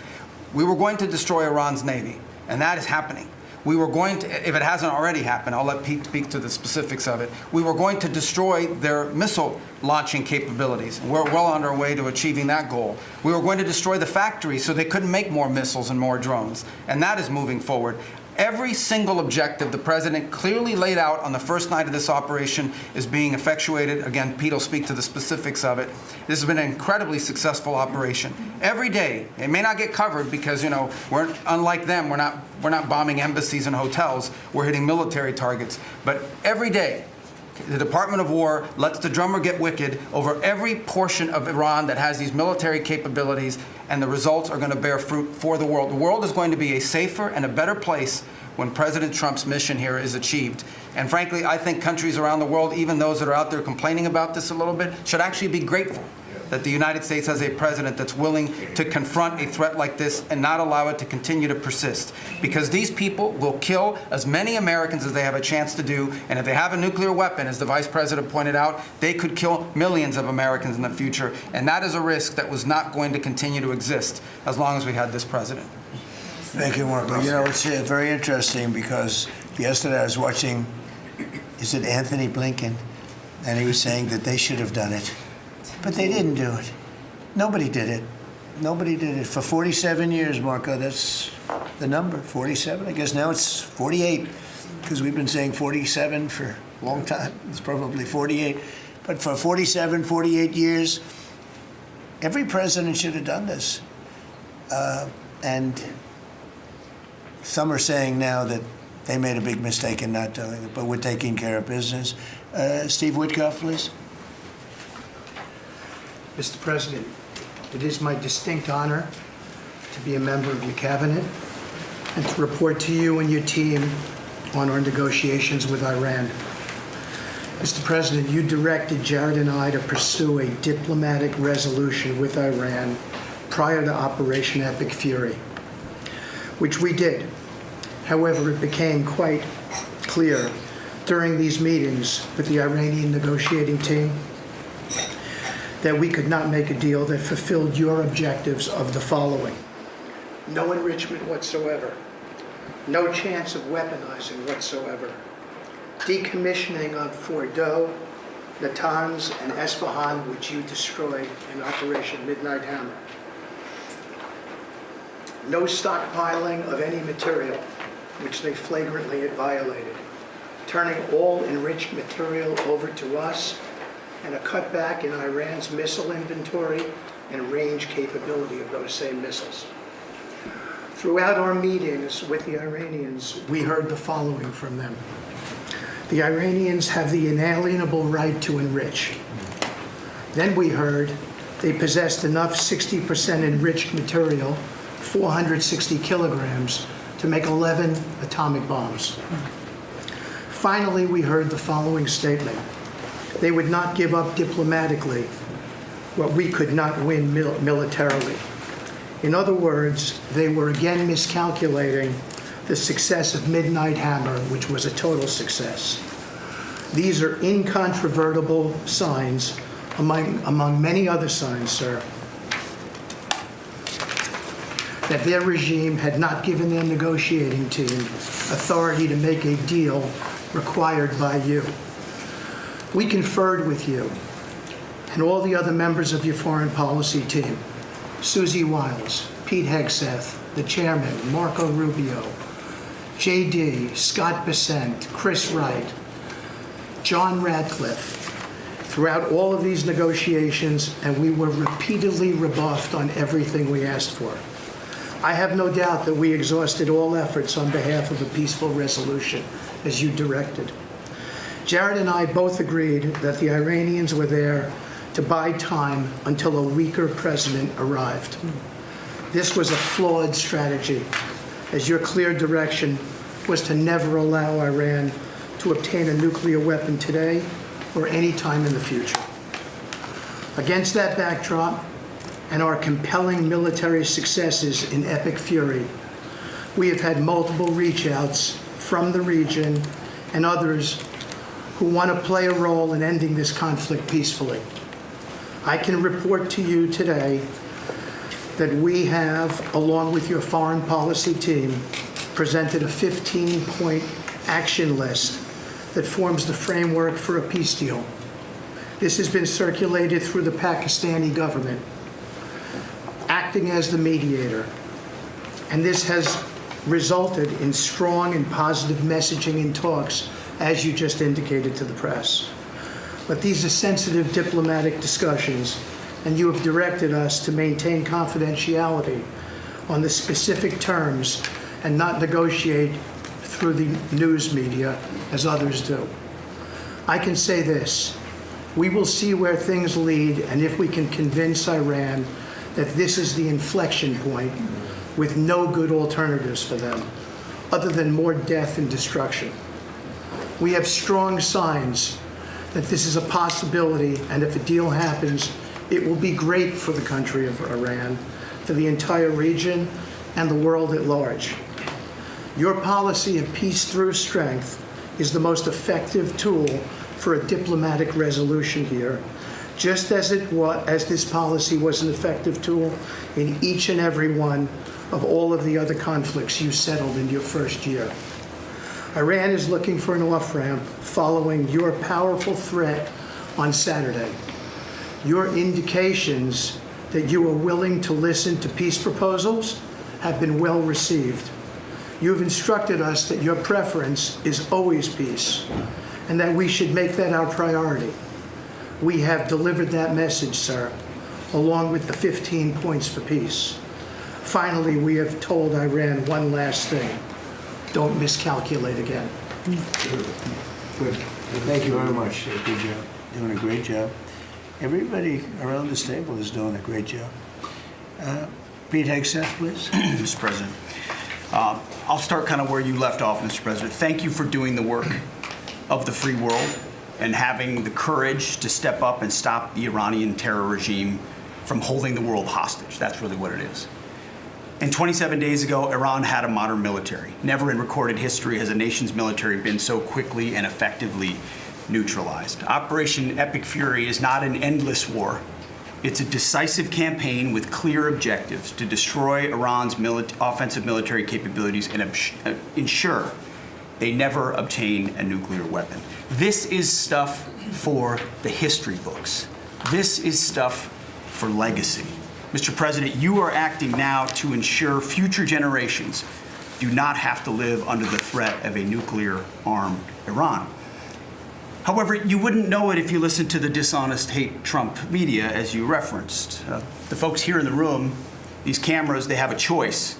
We were going to destroy Iran's navy, and that is happening. We were going to, if it hasn't already happened, I'll let Pete speak to the specifics of it. We were going to destroy their missile launching capabilities. We're well on our way to achieving that goal. We were going to destroy the factories so they couldn't make more missiles and more drones. And that is moving forward. Every single objective the president clearly laid out on the first night of this operation is being effectuated. Again, Pete will speak to the specifics of it. This has been an incredibly successful operation. Every day, it may not get covered because, we're unlike them. We're not bombing embassies and hotels. We're hitting military targets. But every day, the Department of War lets the drummer get wicked over every portion of Iran that has these military capabilities, and the results are going to bear fruit for the world. The world is going to be a safer and a better place when President Trump's mission here is achieved. And frankly, I think countries around the world, even those that are out there complaining about this a little bit, should actually be grateful that the United States has a president that's willing to confront a threat like this and not allow it to continue to persist. Because these people will kill as many Americans as they have a chance to do, and if they have a nuclear weapon, as the Vice President pointed out, they could kill millions of Americans in the future, and that is a risk that was not going to continue to exist as long as we had this president. Thank you, Marco. It's very interesting because yesterday I was watching, is it Anthony Blinken? And he was saying that they should have done it. But they didn't do it. Nobody did it. Nobody did it. For 47 years, Marco, that's the number, 47. I guess now it's 48, because we've been saying 47 for a long time. It's probably 48. But for 47, 48 years, every president should have done this. And some are saying now that they made a big mistake in not doing it, but we're taking care of business. Steve Witkoff, please. Mr. President, It is my distinct honor to be a member of your cabinet and to report to you and your team on our negotiations with Iran. Mr. President, you directed Jared and I to pursue a diplomatic resolution with Iran prior to Operation Epic Fury, which we did. However, it became quite clear during these meetings with the Iranian negotiating team that we could not make a deal that fulfilled your objectives of the following: no enrichment whatsoever, no chance of weaponizing whatsoever, decommissioning of Fordo, Natanz, and Esfahan, which you destroyed in Operation Midnight Hammer, no stockpiling of any material, which they flagrantly had violated, turning all enriched material over to us, and a cutback in Iran's missile inventory and range capability of those same missiles. Throughout our meetings with the Iranians, we heard the following from them. The Iranians have the inalienable right to enrich. Then we heard they possessed enough 60% enriched material, 460 kilograms, to make 11 atomic bombs. Finally, we heard the following statement. They would not give up diplomatically what we could not win militarily. In other words, they were again miscalculating the success of Midnight Hammer, which was a total success. These are incontrovertible signs, among many other signs, sir, that their regime had not given their negotiating team authority to make a deal required by you. We conferred with you and all the other members of your foreign policy team, Susie Wiles, Pete Hegseth, the chairman, Marco Rubio, JD, Scott Bessent, Chris Wright, John Radcliffe, throughout all of these negotiations, and we were repeatedly rebuffed on everything we asked for. I have no doubt that we exhausted all efforts on behalf of a peaceful resolution, as you directed. Jared and I both agreed that the Iranians were there to buy time until a weaker president arrived. This was a flawed strategy, as your clear direction was to never allow Iran to obtain a nuclear weapon today or any time in the future. Against that backdrop and our compelling military successes in Epic Fury, we have had multiple reach-outs from the region and others who want to play a role in ending this conflict peacefully. I can report to you today that we have, along with your foreign policy team, presented a 15-point action list that forms the framework for a peace deal. This has been circulated through the Pakistani government, acting as the mediator. And this has resulted in strong and positive messaging in talks, as you just indicated to the press. But these are sensitive diplomatic discussions, and you have directed us to maintain confidentiality on the specific terms and not negotiate through the news media as others do. I can say this: we will see where things lead, and if we can convince Iran that this is the inflection point with no good alternatives for them, other than more death and destruction. We have strong signs that this is a possibility, and if a deal happens, it will be great for the country of Iran, for the entire region, and the world at large. Your policy of peace through strength is the most effective tool for a diplomatic resolution here, just as this policy was an effective tool in each and every one of all of the other conflicts you settled in your first year. Iran is looking for an off-ramp following your powerful threat on Saturday. Your indications that you are willing to listen to peace proposals have been well received. You have instructed us that your preference is always peace, and that we should make that our priority. We have delivered that message, sir, along with the 15 points for peace. Finally, we have told Iran one last thing: don't miscalculate again. Good. Thank you very much. Good job. Doing a great job. Everybody around this table is doing a great job. Pete Hegseth, please. Mr. President. I'll start kind of where you left off, Mr. President. Thank you for doing the work of the free world and having the courage to step up and stop the Iranian terror regime from holding the world hostage. That's really what it is. And 27 days ago, Iran had a modern military. Never in recorded history has a nation's military been so quickly and effectively neutralized. Operation Epic Fury is not an endless war. It's a decisive campaign with clear objectives to destroy Iran's offensive military capabilities and ensure they never obtain a nuclear weapon. This is stuff for the history books. This is stuff for legacy. Mr. President, you are acting now to ensure future generations do not have to live under the threat of a nuclear-armed Iran. However, you wouldn't know it if you listened to the dishonest hate Trump media, as you referenced. The folks here in the room, these cameras, they have a choice.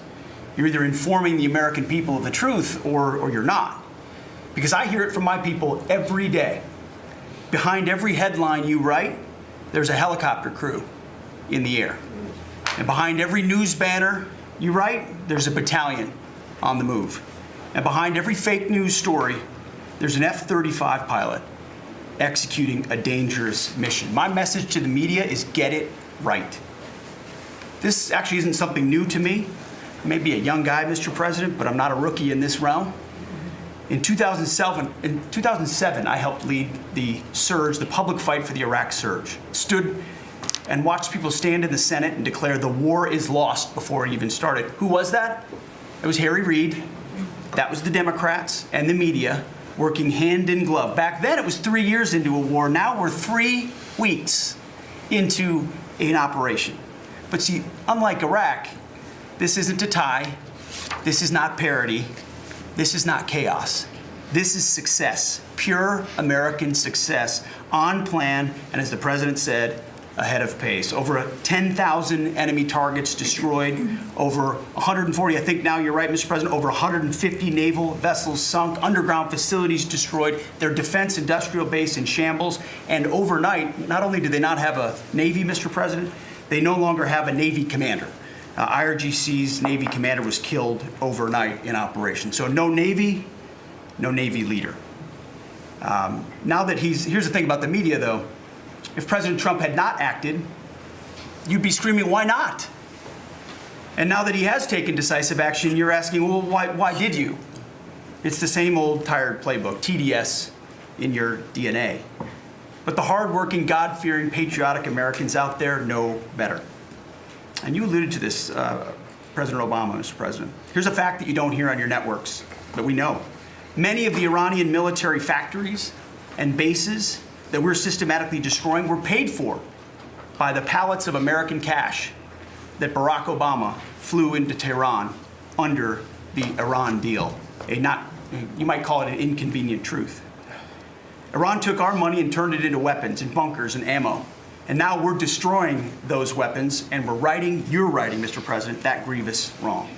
You're either informing the American people of the truth or you're not. Because I hear it from my people every day. Behind every headline you write, there's a helicopter crew in the air. And behind every news banner you write, there's a battalion on the move. And behind every fake news story, there's an F-35 pilot executing a dangerous mission. My message to the media is get it right. This actually isn't something new to me. I may be a young guy, Mr. President, but I'm not a rookie in this realm. In 2007, I helped lead the surge, the public fight for the Iraq surge. Stood and watched people stand in the Senate and declare the war is lost before it even started. Who was that? It was Harry Reid. That was the Democrats and the media working hand in glove. Back then, it was 3 years into a war. Now we're 3 weeks into an operation. But see, unlike Iraq, this isn't a tie. This is not parity. This is not chaos. This is success, pure American success, on plan, and as the president said, ahead of pace. Over 10,000 enemy targets destroyed, over 140, I think now you're right, Mr. President, over 150 naval vessels sunk, underground facilities destroyed, their defense industrial base in shambles, and overnight, not only do they not have a Navy, Mr. President, they no longer have a Navy commander. IRGC's Navy commander was killed overnight in operation. So no Navy leader. Now that here's the thing about the media though, if President Trump had not acted, you'd be screaming, why not? And now that he has taken decisive action, you're asking, well, why did you? It's the same old tired playbook, TDS in your DNA. But the hardworking, God-fearing, patriotic Americans out there know better. And you alluded to this, President Obama, Mr. President. Here's a fact that you don't hear on your networks, but we know. Many of the Iranian military factories and bases that we're systematically destroying were paid for by the pallets of American cash that Barack Obama flew into Tehran under the Iran deal. You might call it an inconvenient truth. Iran took our money and turned it into weapons and bunkers and ammo. And now we're destroying those weapons and you're righting, Mr. President, that grievous wrong.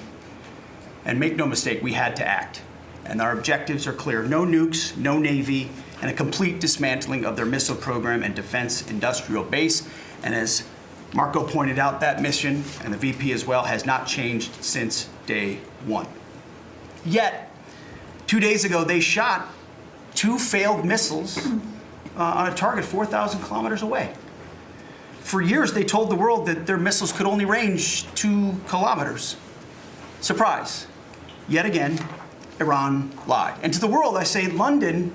And make no mistake, we had to act. And our objectives are clear. No nukes, no Navy, and a complete dismantling of their missile program and defense industrial base. And as Marco pointed out, that mission, and the VP as well, has not changed since day one. Yet, 2 days ago, they shot 2 failed missiles on a target 4,000 kilometers away. For years, they told the world that their missiles could only range 2 kilometers. Surprise. Yet again, Iran lied. And to the world, I say London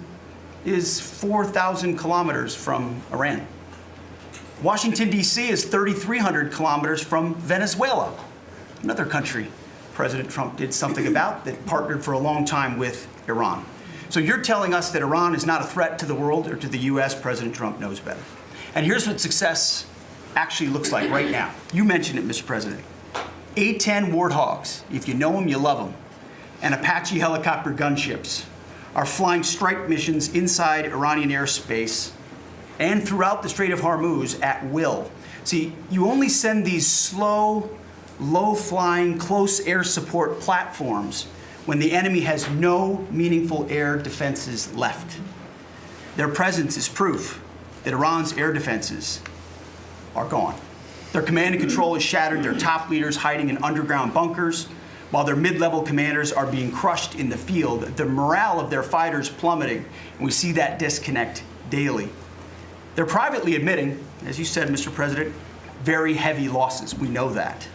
is 4,000 kilometers from Iran. Washington, D.C. is 3,300 kilometers from Venezuela, another country President Trump did something about that partnered for a long time with Iran. So you're telling us that Iran is not a threat to the world or to the U.S. President Trump knows better. And here's what success actually looks like right now. You mentioned it, Mr. President. A-10 Warthogs, if you know them, you love them, and Apache helicopter gunships are flying strike missions inside Iranian airspace and throughout the Strait of Hormuz at will. See, you only send these slow, low-flying, close air support platforms when the enemy has no meaningful air defenses left. Their presence is proof that Iran's air defenses are gone. Their command and control is shattered, their top leaders hiding in underground bunkers, while their mid-level commanders are being crushed in the field. The morale of their fighters plummeting, and we see that disconnect daily. They're privately admitting, as you said, Mr. President, very heavy losses. We know that.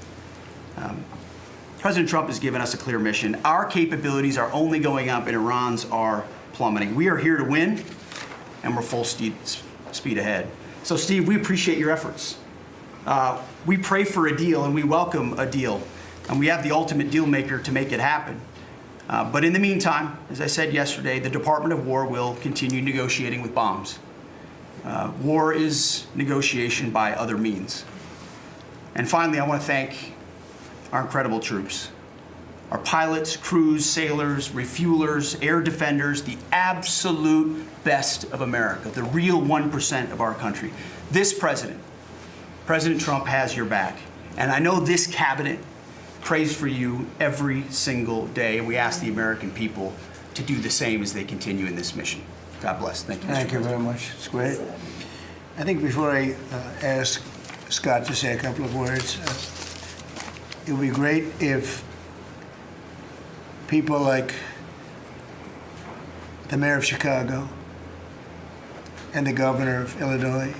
President Trump has given us a clear mission. Our capabilities are only going up and Iran's are plummeting. We are here to win, and we're full speed ahead. So, Steve, we appreciate your efforts. We pray for a deal, and we welcome a deal, and we have the ultimate deal maker to make it happen. But in the meantime, as I said yesterday, the Department of War will continue negotiating with bombs. War is negotiation by other means. And finally, I want to thank our incredible troops. Our pilots, crews, sailors, refuelers, air defenders, the absolute best of America, the real 1% of our country. This president, President Trump, has your back. And I know this cabinet prays for you every single day. And we ask the American people to do the same as they continue in this mission. God bless. Thank you, Mr. Thank you very much. It's great. I think before I ask Scott to say a couple of words, it would be great if people like the mayor of Chicago and the governor of Illinois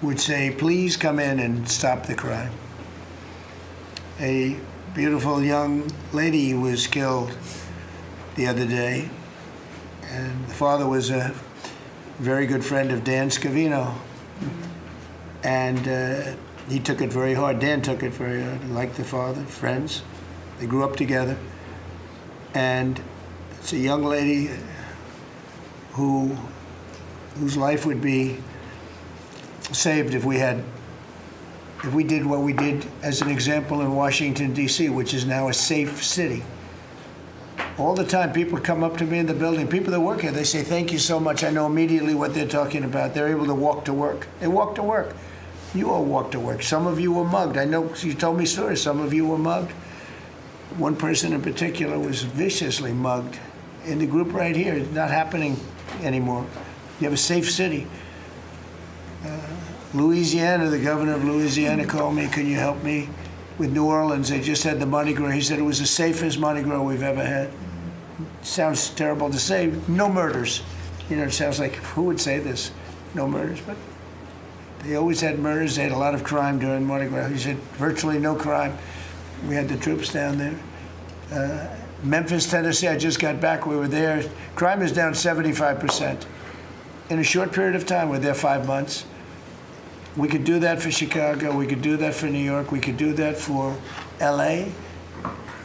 would say, please come in and stop the crime. A beautiful young lady was killed the other day, and the father was a very good friend of Dan Scavino. And he took it very hard. Dan took it very hard, like the father, friends. They grew up together. And it's a young lady whose life would be saved if we did what we did as an example in Washington, D.C., which is now a safe city. All the time, people come up to me in the building, people that work here, they say, thank you so much. I know immediately what they're talking about. They're able to walk to work. They walk to work. You all walk to work. Some of you were mugged. I know you told me stories. Some of you were mugged. One person in particular was viciously mugged in the group right here. It's not happening anymore. You have a safe city. Louisiana, the governor of Louisiana called me, can you help me with New Orleans? They just had the Mardi Gras. He said it was the safest Mardi Gras we've ever had. Sounds terrible to say. No murders. You know, it sounds like, who would say this? No murders, but they always had murders. They had a lot of crime during Mardi Gras. He said virtually no crime. We had the troops down there. Memphis, Tennessee, I just got back. We were there. Crime is down 75%. In a short period of time, we're there 5 months. We could do that for Chicago. We could do that for New York. We could do that for L.A.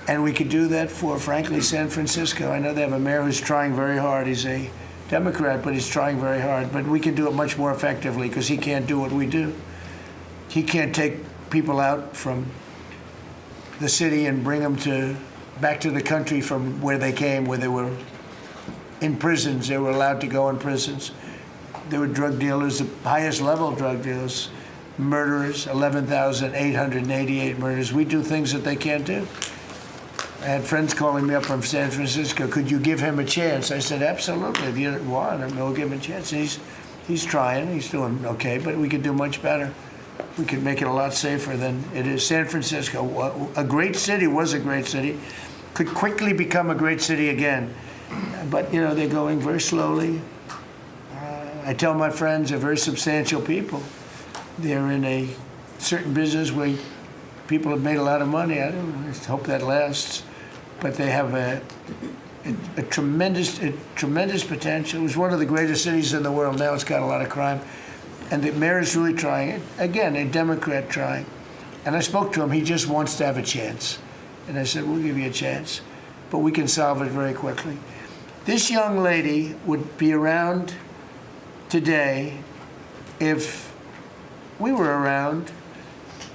And we could do that for, frankly, San Francisco. I know they have a mayor who's trying very hard. He's a Democrat, but he's trying very hard. But we can do it much more effectively because he can't do what we do. He can't take people out from the city and bring them back to the country from where they came, where they were in prisons. They were allowed to go in prisons. There were drug dealers, the highest level drug dealers, murderers, 11,888 murders. We do things that they can't do. I had friends calling me up from San Francisco. Could you give him a chance? I said, absolutely. If you want him, we'll give him a chance. He's trying. He's doing okay, but we could do much better. We could make it a lot safer than it is. San Francisco, a great city, was a great city, could quickly become a great city again. But, you know, they're going very slowly. I tell my friends they're very substantial people. They're in a certain business where people have made a lot of money. I hope that lasts. But they have a tremendous potential. It was one of the greatest cities in the world. Now it's got a lot of crime. And the mayor is really trying. Again, a Democrat trying. And I spoke to him. He just wants to have a chance. And I said, we'll give you a chance. But we can solve it very quickly. This young lady would be around today if we were around,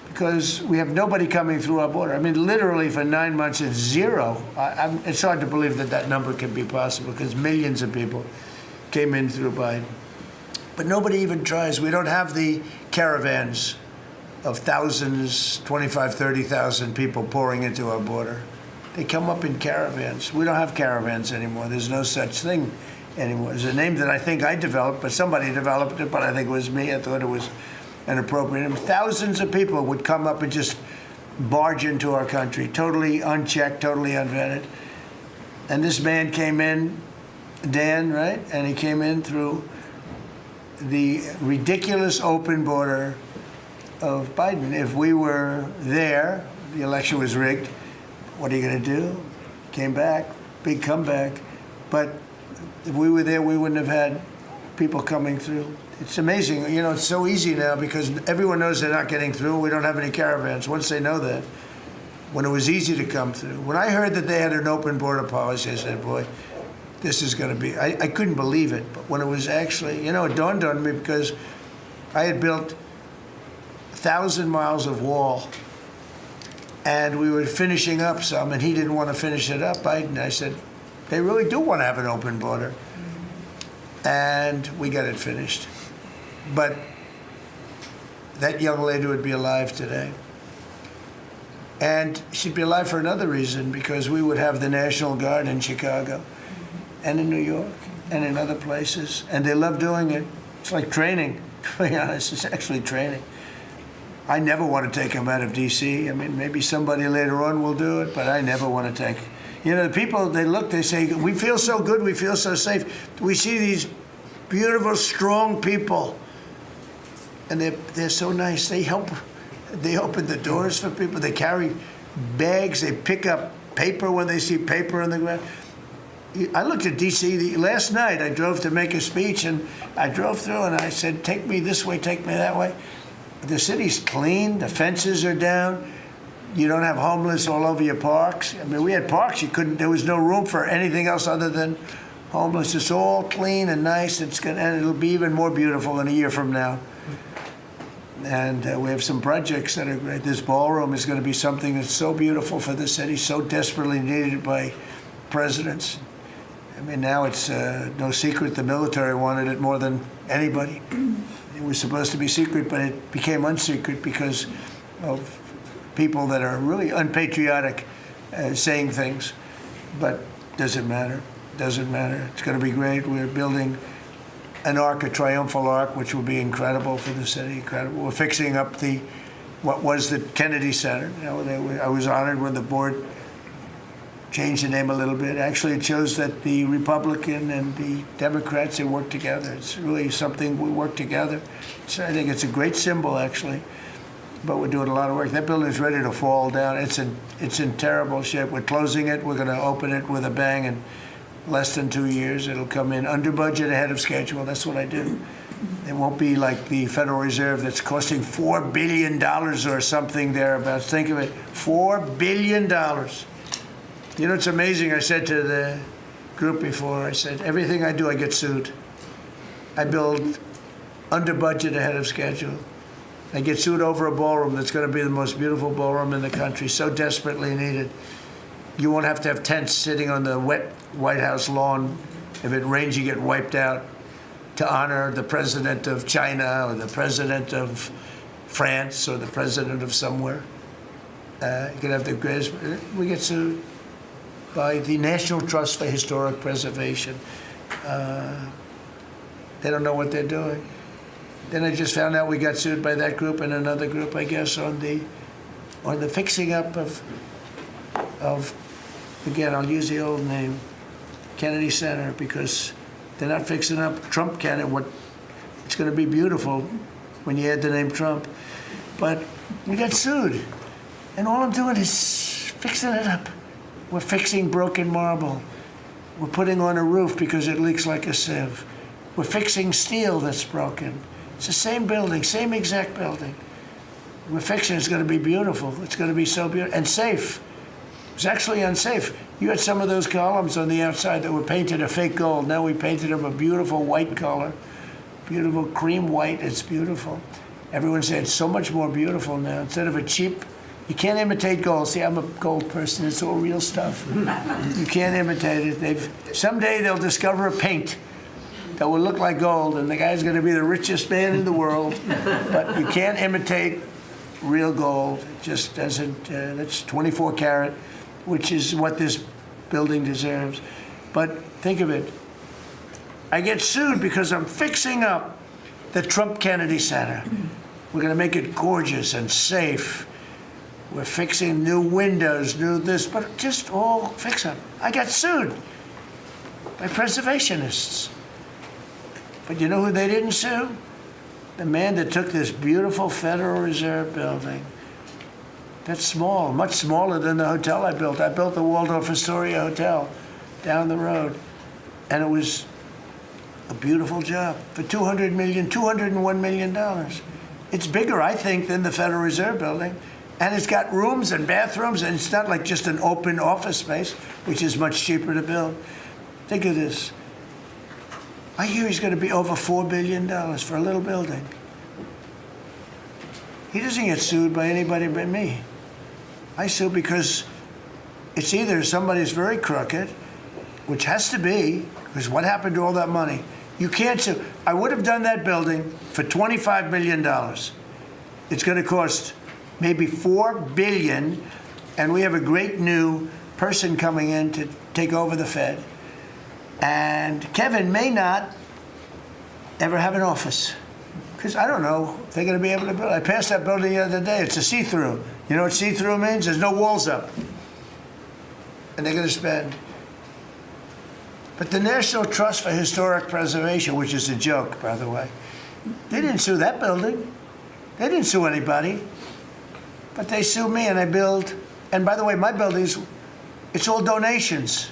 because we have nobody coming through our border. I mean, literally for 9 months, it's zero. It's hard to believe that number can be possible because millions of people came in through Biden. But nobody even tries. We don't have the caravans of thousands, 25, 30,000 people pouring into our border. They come up in caravans. We don't have caravans anymore. There's no such thing anymore. It's a name that I think I developed, but somebody developed it, but I think it was me. I thought it was and appropriate. And thousands of people would come up and just barge into our country, totally unchecked, totally unvetted. And this man came in, Dan, right? And he came in through the ridiculous open border of Biden. If we were there, the election was rigged, what are you going to do? Came back, big comeback. But if we were there, we wouldn't have had people coming through. It's amazing. You know, it's so easy now because everyone knows they're not getting through. We don't have any caravans. Once they know that, when it was easy to come through. When I heard that they had an open border policy, I said, boy, this is going to be, I couldn't believe it. But when it was actually, you know, it dawned on me because I had built 1,000 miles of wall and we were finishing up some and he didn't want to finish it up. I said, they really do want to have an open border. And we got it finished. But that young lady would be alive today. And she'd be alive for another reason, because we would have the National Guard in Chicago and in New York and in other places. And they love doing it. It's like training, to be honest. It's actually training. I never want to take them out of D.C. I mean, maybe somebody later on will do it, but I never want to take. You know, the people, they look, they say, we feel so good, we feel so safe. We see these beautiful, strong people, and they're so nice. They help. They open the doors for people. They carry bags. They pick up paper when they see paper on the ground. I looked at D.C. last night. I drove to make a speech, and I drove through, and I said, take me this way, take me that way. The city's clean. The fences are down. You don't have homeless all over your parks. I mean, we had parks. There was no room for anything else other than homeless. It's all clean and nice. And it'll be even more beautiful in a year from now. And we have some projects that are great. This ballroom is going to be something that's so beautiful for the city, so desperately needed by presidents. I mean, now it's no secret the military wanted it more than anybody. It was supposed to be secret, but it became unsecret because of people that are really unpatriotic saying things. But doesn't matter. Doesn't matter. It's going to be great. We're building an arc, a triumphal arc, which will be incredible for the city. Incredible. We're fixing up what was the Kennedy Center. You know, I was honored when the board changed the name a little bit. Actually, it shows that the Republican and the Democrats, they work together. It's really something we work together. I think it's a great symbol, actually. But we're doing a lot of work. That building is ready to fall down. It's in terrible shape. We're closing it. We're going to open it with a bang in less than 2 years. It'll come in under budget, ahead of schedule. That's what I do. It won't be like the Federal Reserve that's costing $4 billion or something thereabouts. Think of it, $4 billion. You know, it's amazing. I said to the group before, I said, everything I do, I get sued. I build under budget, ahead of schedule. I get sued over a ballroom that's going to be the most beautiful ballroom in the country, so desperately needed. You won't have to have tents sitting on the wet White House lawn. If it rains, you get wiped out, to honor the president of China or the president of France or the president of somewhere. You can have the greatest. We get sued by the National Trust for Historic Preservation. They don't know what they're doing. Then I just found out we got sued by that group and another group, I guess, on the fixing up of again, I'll use the old name, Kennedy Center, because they're not fixing up Trump Kennedy. It's going to be beautiful when you add the name Trump. But we got sued. And all I'm doing is fixing it up. We're fixing broken marble. We're putting on a roof because it leaks like a sieve. We're fixing steel that's broken. It's the same building, same exact building. We're fixing it. It's going to be beautiful. It's going to be so beautiful and safe. It was actually unsafe. You had some of those columns on the outside that were painted a fake gold. Now we painted them a beautiful white color, beautiful cream white. It's beautiful. Everyone said it's so much more beautiful now. Instead of a cheap, you can't imitate gold. See, I'm a gold person. It's all real stuff. You can't imitate it. Someday they'll discover a paint that will look like gold, and the guy's going to be the richest man in the world. But you can't imitate real gold. It just doesn't. That's 24 karat. Which is what this building deserves. But think of it. I get sued because I'm fixing up the Trump Kennedy Center. We're going to make it gorgeous and safe. We're fixing new windows, new this, but just all fix them. I got sued by preservationists. But you know who they didn't sue? The man that took this beautiful Federal Reserve building. That's small, much smaller than the hotel I built. I built the Waldorf Astoria Hotel down the road. And it was a beautiful job for $201 million. It's bigger, I think, than the Federal Reserve building. And it's got rooms and bathrooms, and it's not like just an open office space, which is much cheaper to build. Think of this. I hear he's going to be over $4 billion for a little building. He doesn't get sued by anybody but me. I sue because it's either somebody's very crooked, which has to be, because what happened to all that money? You can't sue. I would have done that building for $25 million. It's going to cost maybe $4 billion, and we have a great new person coming in to take over the Fed. And Kevin may not ever have an office, because I don't know if they're going to be able to build. I passed that building the other day. It's a see-through. You know what see-through means? There's no walls up. And they're going to spend. But the National Trust for Historic Preservation, which is a joke, by the way, they didn't sue that building. They didn't sue anybody. But they sued me, and I build. And by the way, my buildings, it's all donations.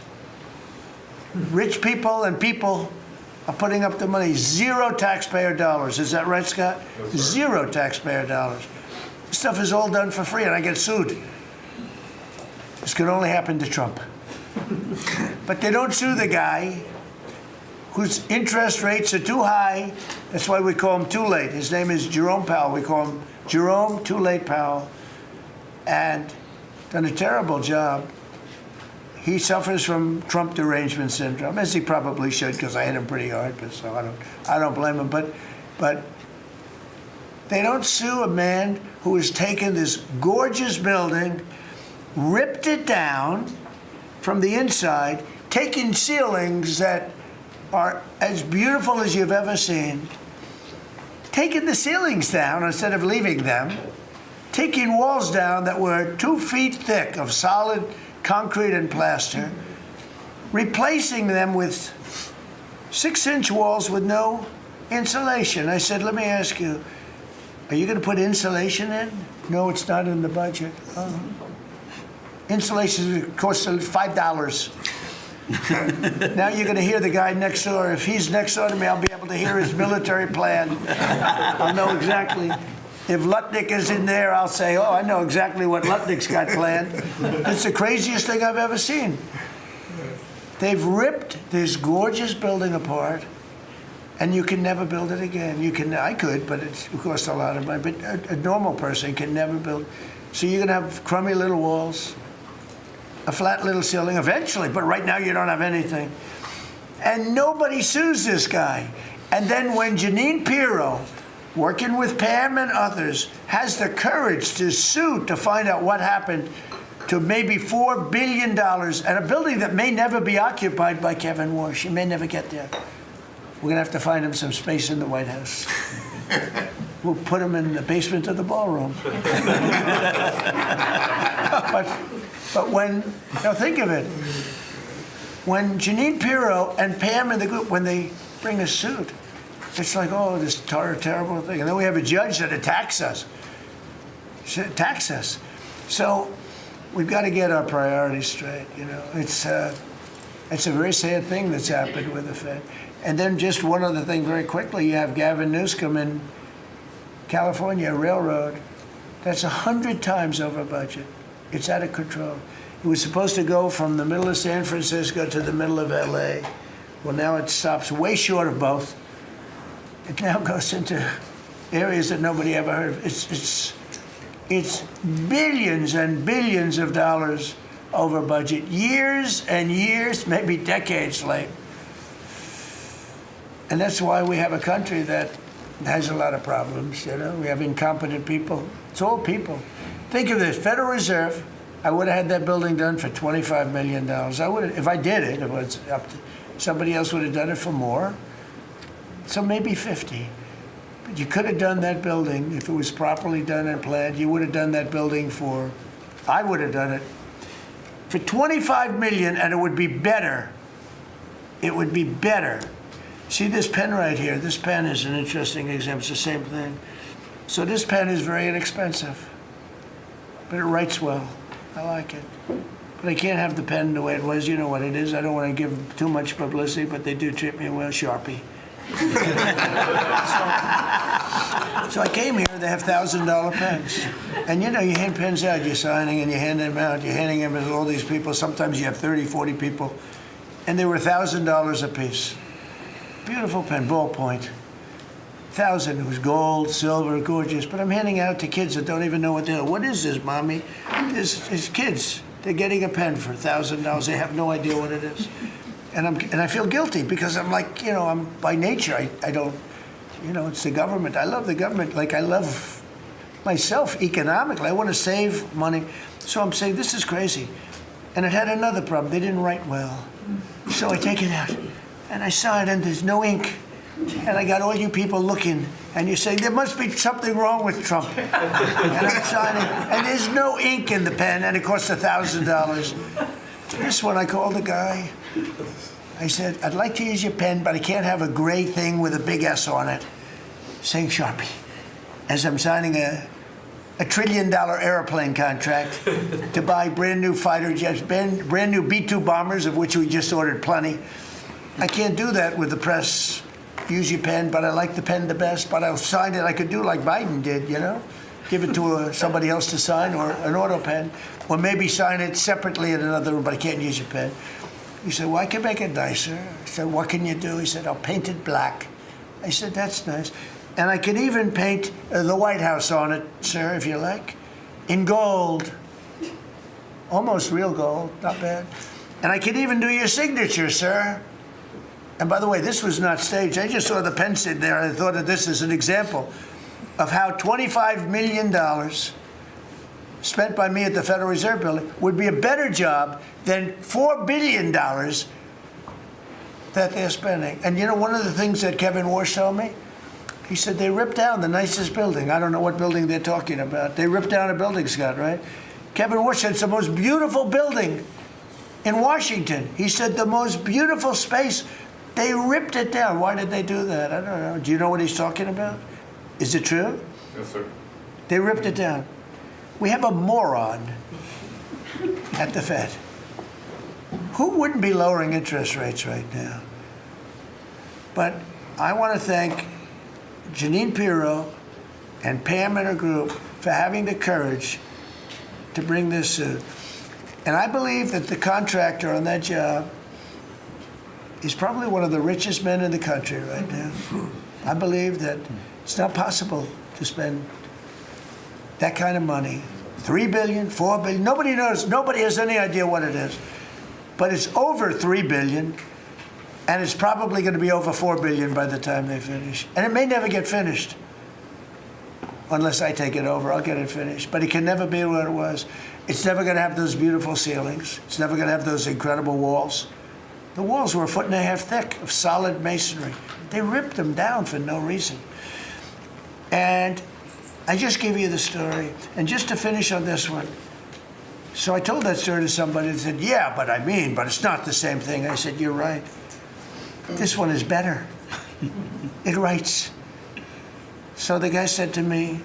Rich people and people are putting up the money. Zero taxpayer dollars. Is that right, Scott? Yes, zero taxpayer dollars. This stuff is all done for free, and I get sued. This could only happen to Trump. But they don't sue the guy whose interest rates are too high. That's why we call him Too Late. His name is Jerome Powell. We call him Jerome Too Late Powell. And done a terrible job. He suffers from Trump derangement syndrome, as he probably should, because I hit him pretty hard. But so I don't blame him. But they don't sue a man who has taken this gorgeous building, ripped it down from the inside, taking ceilings that are as beautiful as you've ever seen, taking the ceilings down instead of leaving them, taking walls down that were 2 feet thick of solid concrete and plaster, replacing them with 6-inch walls with no insulation. I said, let me ask you, are you going to put insulation in? No, it's not in the budget. Oh. Insulation costs $5. Now you're going to hear the guy next door. If he's next door to me, I'll be able to hear his military plan. I'll know exactly. If Lutnick is in there, I'll say, oh, I know exactly what Lutnick's got planned. It's the craziest thing I've ever seen. They've ripped this gorgeous building apart, and you can never build it again. I could, but it costs a lot of money. But a normal person can never build. So you're going to have crummy little walls, a flat little ceiling eventually, but right now you don't have anything. And nobody sues this guy. And then when Jeanine Pirro, working with Pam and others, has the courage to sue to find out what happened to maybe $4 billion and a building that may never be occupied by Kevin Warsh. He may never get there. We're going to have to find him some space in the White House. We'll put him in the basement of the ballroom. But when, now think of it, when Jeanine Pirro and Pam and the group, when they bring a suit, it's like, oh, this terrible thing. And then we have a judge that attacks us. So we've got to get our priorities straight, you know. It's a very sad thing that's happened with the Fed. And then just one other thing very quickly, you have Gavin Newsom in California Railroad. That's 100 times over budget. It's out of control. It was supposed to go from the middle of San Francisco to the middle of LA. Well, now it stops way short of both. It now goes into areas that nobody ever heard of. It's billions and billions of dollars over budget, years and years, maybe decades late. And that's why we have a country that has a lot of problems, you know. We have incompetent people. It's all people. Think of this, Federal Reserve, I would have had that building done for $25 million. I would have, if I did it, it was up to, somebody else would have done it for more. So maybe 50. You could have done that building, if it was properly done and planned, you would have done that building I would have done it for $25 million, and it would be better. It would be better. See this pen right here? This pen is an interesting example. It's the same thing. So this pen is very inexpensive, but it writes well. I like it. But I can't have the pen the way it was. You know what it is. I don't want to give too much publicity, but they do treat me well. Sharpie. So I came here, they have $1,000 pens. And you know, you hand pens out, you're signing and you hand them out, you're handing them to all these people. Sometimes you have 30, 40 people. And they were $1,000 a piece. Beautiful pen, ballpoint. 1,000, it was gold, silver, gorgeous. But I'm handing out to kids that don't even know what they're, what is this, Mommy? It's kids. They're getting a pen for $1,000. They have no idea what it is. And I feel guilty because I'm like, you know, I'm by nature, I don't, you know, it's the government. I love the government like I love myself economically. I want to save money. So I'm saying, this is crazy. And it had another problem. They didn't write well. So I take it out and I sign and there's no ink. And I got all you people looking and you say, there must be something wrong with Trump. And I'm signing and there's no ink in the pen and it costs $1,000. This one, I called the guy. I said, I'd like to use your pen, but I can't have a gray thing with a big S on it saying Sharpie. As I'm signing a $1 trillion airplane contract to buy brand new fighter jets, brand new B-2 bombers, of which we just ordered plenty. I can't do that with the press. Use your pen, but I like the pen the best, but I'll sign it. I could do like Biden did, you know? Give it to somebody else to sign, or an auto pen, or maybe sign it separately in another room, but I can't use your pen. He said, well, I can make it nicer. I said, what can you do? He said, I'll paint it black. I said, that's nice. And I can even paint the White House on it, sir, if you like, in gold. Almost real gold, not bad. And I can even do your signature, sir. And by the way, this was not staged. I just saw the pen sitting there, and I thought of this as an example of how $25 million spent by me at the Federal Reserve Building would be a better job than $4 billion that they're spending. And you know, one of the things that Kevin Warsh told me, he said they ripped down the nicest building. I don't know what building they're talking about. They ripped down a building, Scott, right? Kevin Warsh said it's the most beautiful building in Washington. He said the most beautiful space. They ripped it down. Why did they do that? I don't know. Do you know what he's talking about? Is it true? Yes, sir. They ripped it down. We have a moron at the Fed. Who wouldn't be lowering interest rates right now? But I want to thank Janine Pirro and Pam and her group for having the courage to bring this suit. And I believe that the contractor on that job is probably one of the richest men in the country right now. I believe that it's not possible to spend that kind of money. $3 billion, $4 billion, nobody knows, nobody has any idea what it is. But it's over $3 billion, and it's probably going to be over $4 billion by the time they finish. And it may never get finished. Unless I take it over, I'll get it finished. But it can never be what it was. It's never going to have those beautiful ceilings. It's never going to have those incredible walls. The walls were 1.5 feet thick of solid masonry. They ripped them down for no reason. And I just gave you the story. And just to finish on this one, so I told that story to somebody and said, yeah, but it's not the same thing. I said, you're right. This one is better. It writes. So the guy said to me,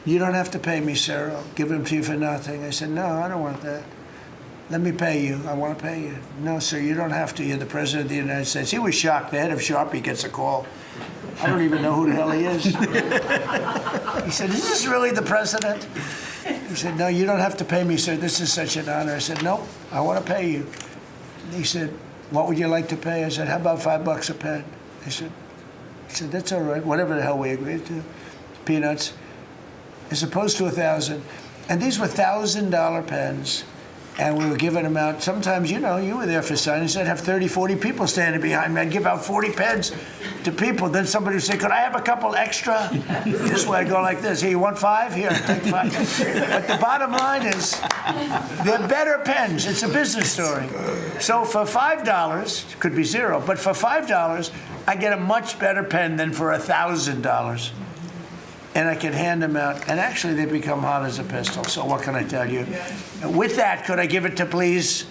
you don't have to pay me, sir. I'll give them to you for nothing. I said, no, I don't want that. Let me pay you. I want to pay you. No, sir, you don't have to. You're the President of the United States. He was shocked. The head of Sharpie gets a call. I don't even know who the hell he is. He said, is this really the President? He said, no, you don't have to pay me, sir. This is such an honor. I said, no, I want to pay you. And he said, what would you like to pay? I said, how about $5 a pen? He said, that's all right. Whatever the hell we agreed to. Peanuts. As opposed to 1,000. And these were $1,000 pens. and we were giving them out. Sometimes, you were there for signings. I'd have 30, 40 people standing behind me. I'd give out 40 pens to people. Then somebody would say, could I have a couple extra? This way I'd go like this. Here, you want 5? Here, take 5. But the bottom line is, they're better pens. It's a business story. So for $5, could be 0, but for $5, I get a much better pen than for $1,000. And I can hand them out, and actually they become hot as a pistol, so what can I tell you? With that, could I give it to, please,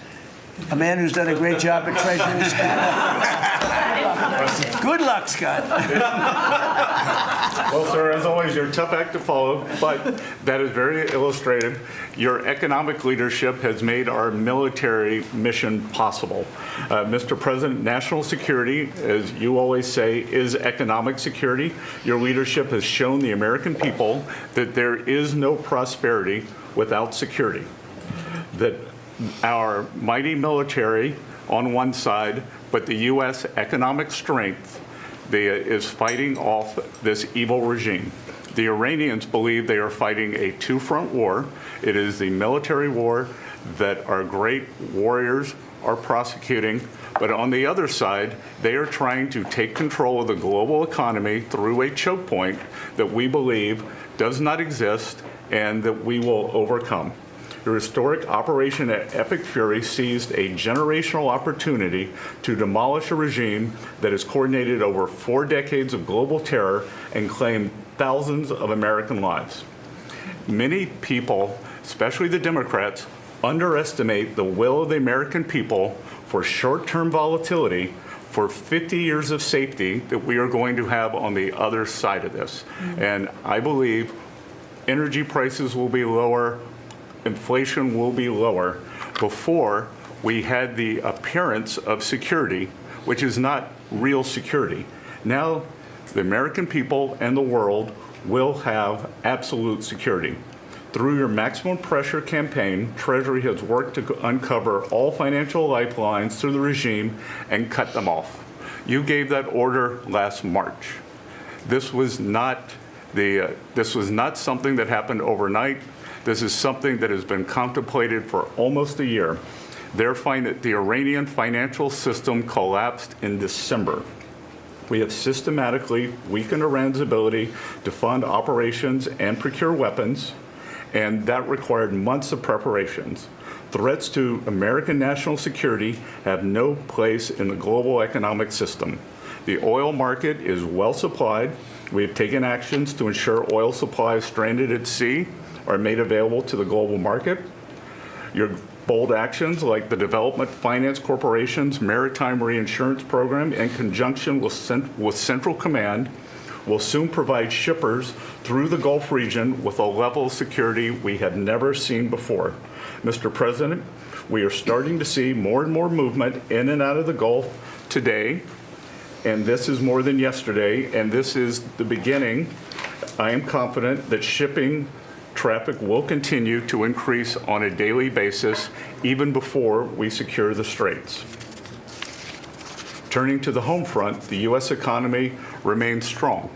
a man who's done a great job at Treasury, Scott? Good luck, Scott. Well, sir, as always, you're a tough act to follow, but that is very illustrative. Your economic leadership has made our military mission possible. Mr. President, national security, as you always say, is economic security. Your leadership has shown the American people that there is no prosperity without security. That our mighty military on one side, but the U.S. economic strength is fighting off this evil regime. The Iranians believe they are fighting a two-front war. It is the military war that our great warriors are prosecuting, but on the other side, they are trying to take control of the global economy through a choke point that we believe does not exist and that we will overcome. The historic Operation Epic Fury seized a generational opportunity to demolish a regime that has coordinated over 4 decades of global terror and claimed thousands of American lives. Many people, especially the Democrats, underestimate the will of the American people for short-term volatility for 50 years of safety that we are going to have on the other side of this. And I believe energy prices will be lower, inflation will be lower before we had the appearance of security, which is not real security. Now, the American people and the world will have absolute security. Through your maximum pressure campaign, Treasury has worked to uncover all financial lifelines through the regime and cut them off. You gave that order last March. This was not something that happened overnight. This is something that has been contemplated for almost a year. The Iranian financial system collapsed in December. We have systematically weakened Iran's ability to fund operations and procure weapons, and that required months of preparations. Threats to American national security have no place in the global economic system. The oil market is well supplied. We have taken actions to ensure oil supplies stranded at sea are made available to the global market. Your bold actions like the Development Finance Corporation's Maritime Reinsurance Program in conjunction with Central Command will soon provide shippers through the Gulf region with a level of security we have never seen before. Mr. President, we are starting to see more and more movement in and out of the Gulf today, and this is more than yesterday, and this is the beginning. I am confident that shipping traffic will continue to increase on a daily basis even before we secure the straits. Turning to the home front, the U.S. economy remains strong.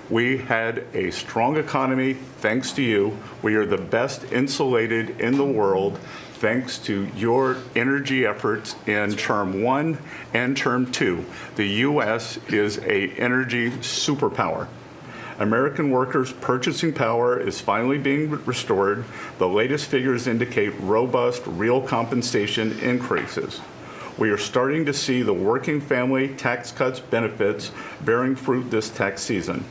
We had a strong economy thanks to you. We are the best insulated in the world thanks to your energy efforts in Term 1 and Term 2. The U.S. is an energy superpower. American workers' purchasing power is finally being restored. The latest figures indicate robust real compensation increases. We are starting to see the working family tax cuts benefits bearing fruit this tax season.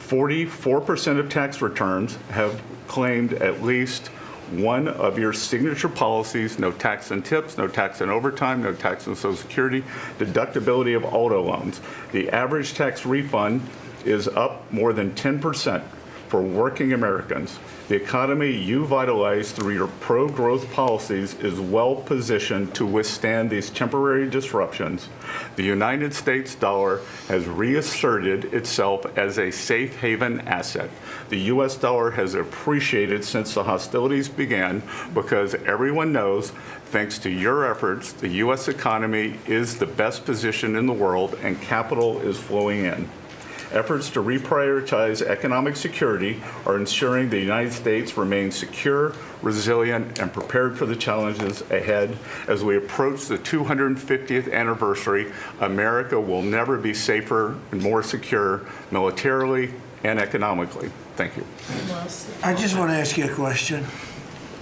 44% of tax returns have claimed at least one of your signature policies: no tax on tips, no tax on overtime, no tax on Social Security, deductibility of auto loans. The average tax refund is up more than 10% for working Americans. The economy you vitalized through your pro-growth policies is well positioned to withstand these temporary disruptions. The United States dollar has reasserted itself as a safe haven asset. The U.S. dollar has appreciated since the hostilities began because everyone knows, thanks to your efforts, the U.S. economy is the best position in the world and capital is flowing in. Efforts to reprioritize economic security are ensuring the United States remains secure, resilient, and prepared for the challenges ahead. As we approach the 250th anniversary, America will never be safer and more secure militarily and economically. Thank you. I just want to ask you a question.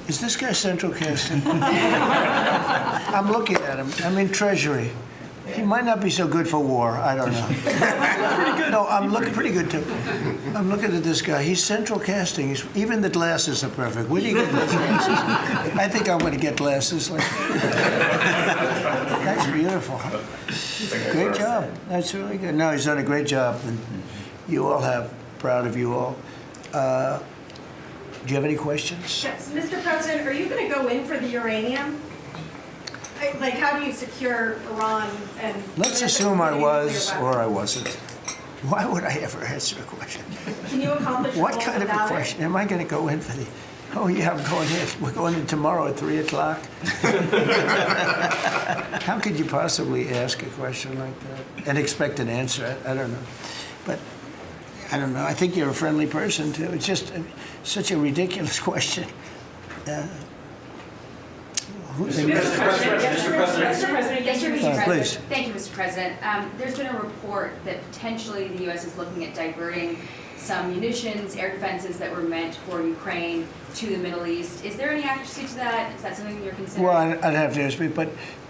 Is this guy central casting? I'm looking at him. I'm in Treasury. He might not be so good for war. I don't know. Pretty good. No, I'm looking pretty good too. I'm looking at this guy. He's central casting. Even the glasses are perfect. Where do you get those glasses? I think I'm going to get glasses. That's beautiful. Great job. That's really good. No, he's done a great job, and you all have. Proud of you all. Do you have any questions? Yes, Mr. President, are you going to go in for the uranium? Like, how do you secure Iran and... Let's assume I was or I wasn't. Why would I ever answer a question? Can you accomplish your What goals kind of a without it? question? Am I going to go in for the... Oh, yeah, I'm going in. We're going in tomorrow at 3 o'clock. How could you possibly ask a question like that and expect an answer? I don't know. But I don't know. I think you're a friendly person, too. It's just such a ridiculous question. Mr. President. Please. Thank you, Mr. President. There's been a report that potentially the U.S. is looking at diverting some munitions, air defenses that were meant for Ukraine to the Middle East. Is there any accuracy to that? Is that something you're considering? Well, I'd have to ask me, but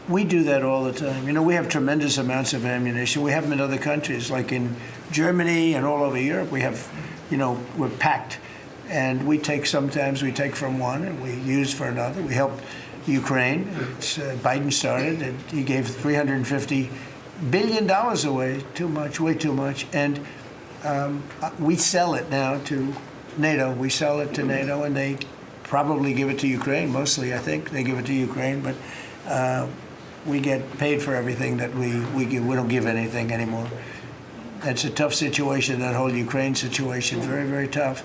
we do that all the time. You know, we have tremendous amounts of ammunition. We have them in other countries, like in Germany and all over Europe. We have, you know, we're packed. And sometimes we take from one and we use for another. We help Ukraine. Biden started, and he gave $350 billion away. Too much, way too much. And we sell it now to NATO. We sell it to NATO, and they probably give it to Ukraine. Mostly, I think they give it to Ukraine, but we get paid for everything that we give. We don't give anything anymore. It's a tough situation, that whole Ukraine situation. Very, very tough.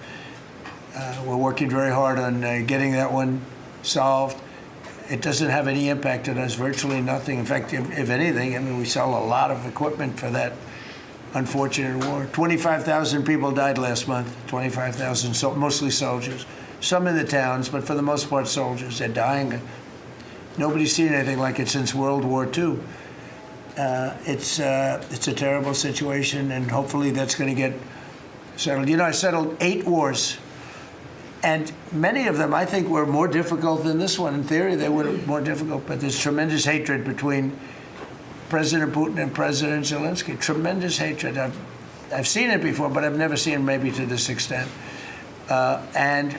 We're working very hard on getting that one solved. It doesn't have any impact on us, virtually nothing. In fact, if anything, I mean, we sell a lot of equipment for that unfortunate war. 25,000 people died last month, 25,000, so mostly soldiers. Some in the towns, but for the most part, soldiers. They're dying. Nobody's seen anything like it since World War II. It's a terrible situation, and hopefully that's going to get settled. You know, I settled 8 wars. And many of them, I think, were more difficult than this one. In theory, they were more difficult, but there's tremendous hatred between President Putin and President Zelensky. Tremendous hatred. I've seen it before, but I've never seen it maybe to this extent. And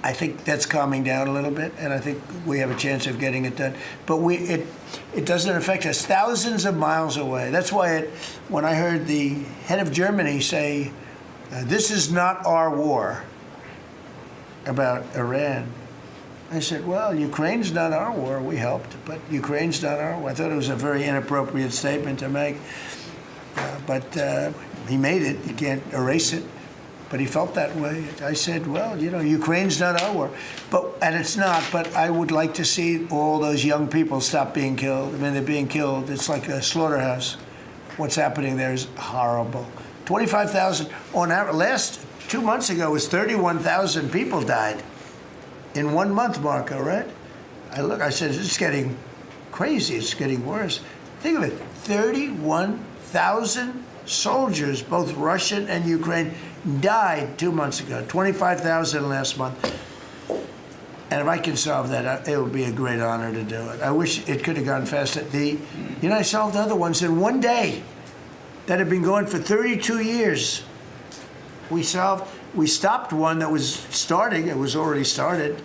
I think that's calming down a little bit, and I think we have a chance of getting it done. But it doesn't affect us thousands of miles away. That's why when I heard the head of Germany say, this is not our war, about Iran, I said, well, Ukraine's not our war. We helped, but Ukraine's not our war. I thought it was a very inappropriate statement to make, but he made it. You can't erase it, but he felt that way. I said, well, you know, Ukraine's not our war, and it's not, but I would like to see all those young people stop being killed. I mean, they're being killed. It's like a slaughterhouse. What's happening there is horrible. 25,000 on average. 2 months ago, it was 31,000 people died in 1 month, Marco, right? I said, it's getting crazy. It's getting worse. Think of it, 31,000 soldiers, both Russian and Ukraine, died 2 months ago, 25,000 last month. And if I can solve that, it would be a great honor to do it. I wish it could have gone faster. I solved other ones in 1 day that had been going for 32 years. We stopped one that was starting. It was already started.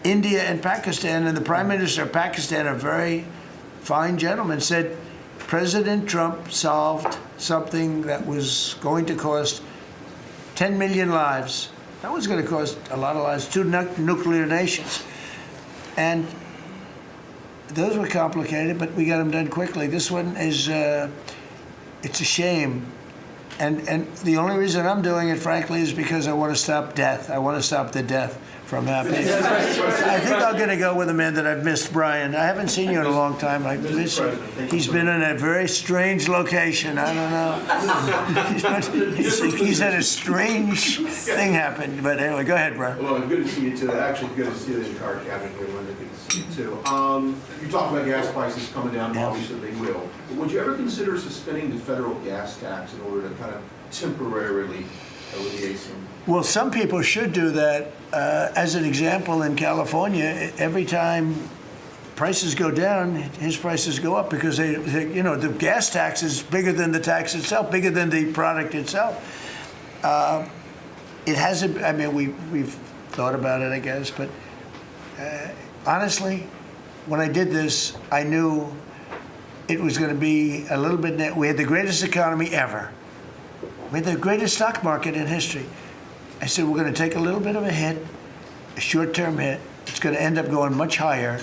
India and Pakistan, and the Prime Minister of Pakistan, a very fine gentleman, said President Trump solved something that was going to cost 10 million lives. That was going to cost a lot of lives, 2 nuclear nations. And those were complicated, but we got them done quickly. This one is, it's a shame. And the only reason I'm doing it, frankly, is because I want to stop death. I want to stop the death. from happening. I think I'm going to go with a man that I've missed, Brian. I haven't seen you in a long time. I miss you. He's been in a very strange location. I don't know. He's had a strange thing happen. But anyway, go ahead, Brian. Well, good to see you too. Actually, good to see the entire cabinet here. Linda, good to see you too. You talked about gas prices coming down. Obviously, they will. But would you ever consider suspending the federal gas tax in order to kind of temporarily alleviate some? Well, some people should do that. As an example, in California, every time prices go down, his prices go up because the gas tax is bigger than the tax itself, bigger than the product itself. It hasn't. I mean, we've thought about it, I guess, but honestly, when I did this, I knew it was going to be a little bit. We had the greatest economy ever. We had the greatest stock market in history. I said, we're going to take a little bit of a hit, a short-term hit. It's going to end up going much higher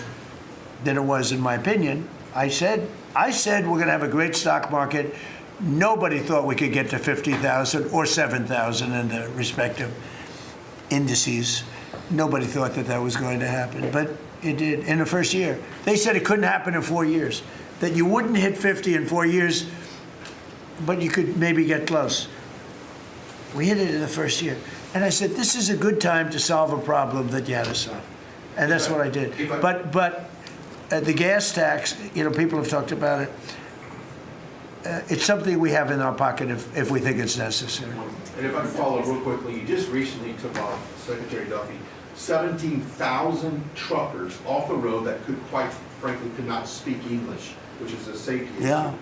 than it was, in my opinion. I said we're going to have a great stock market. Nobody thought we could get to 50,000 or 7,000 in the respective indices. Nobody thought that was going to happen, but it did in the first year. They said it couldn't happen in 4 years, that you wouldn't hit 50 in 4 years, but you could maybe get close. We hit it in the first year. And I said, this is a good time to solve a problem that you had to solve. And that's what I did. But the gas tax, people have talked about it. It's something we have in our pocket if we think it's necessary. And if I can follow real quickly, you just recently took off, Secretary Duffy, 17,000 truckers off the road that quite frankly could not speak English, which is a safety issue. Yeah.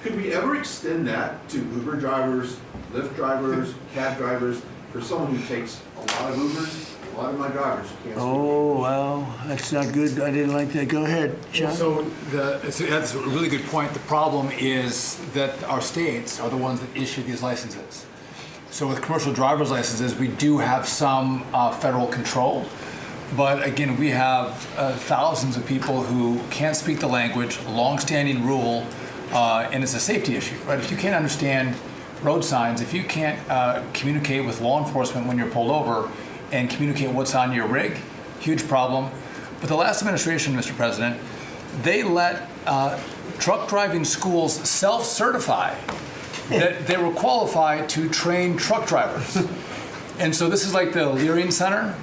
Could we ever extend that to Uber drivers, Lyft drivers, cab drivers, for someone who takes a lot of Ubers, a lot of my drivers who can't speak Oh, well, that's not good. I didn't like that. Go ahead, John. So that's a really good point. The problem is that our states are the ones that issue these licenses. So with commercial driver's licenses, we do have some federal control. But again, we have thousands of people who can't speak the language, long-standing rule, and it's a safety issue, right? If you can't understand road signs, if you can't communicate with law enforcement when you're pulled over and communicate what's on your rig, huge problem. But the last administration, Mr. President, they let truck driving schools self-certify that they were qualified to train truck drivers. And so this is like the Leering Center.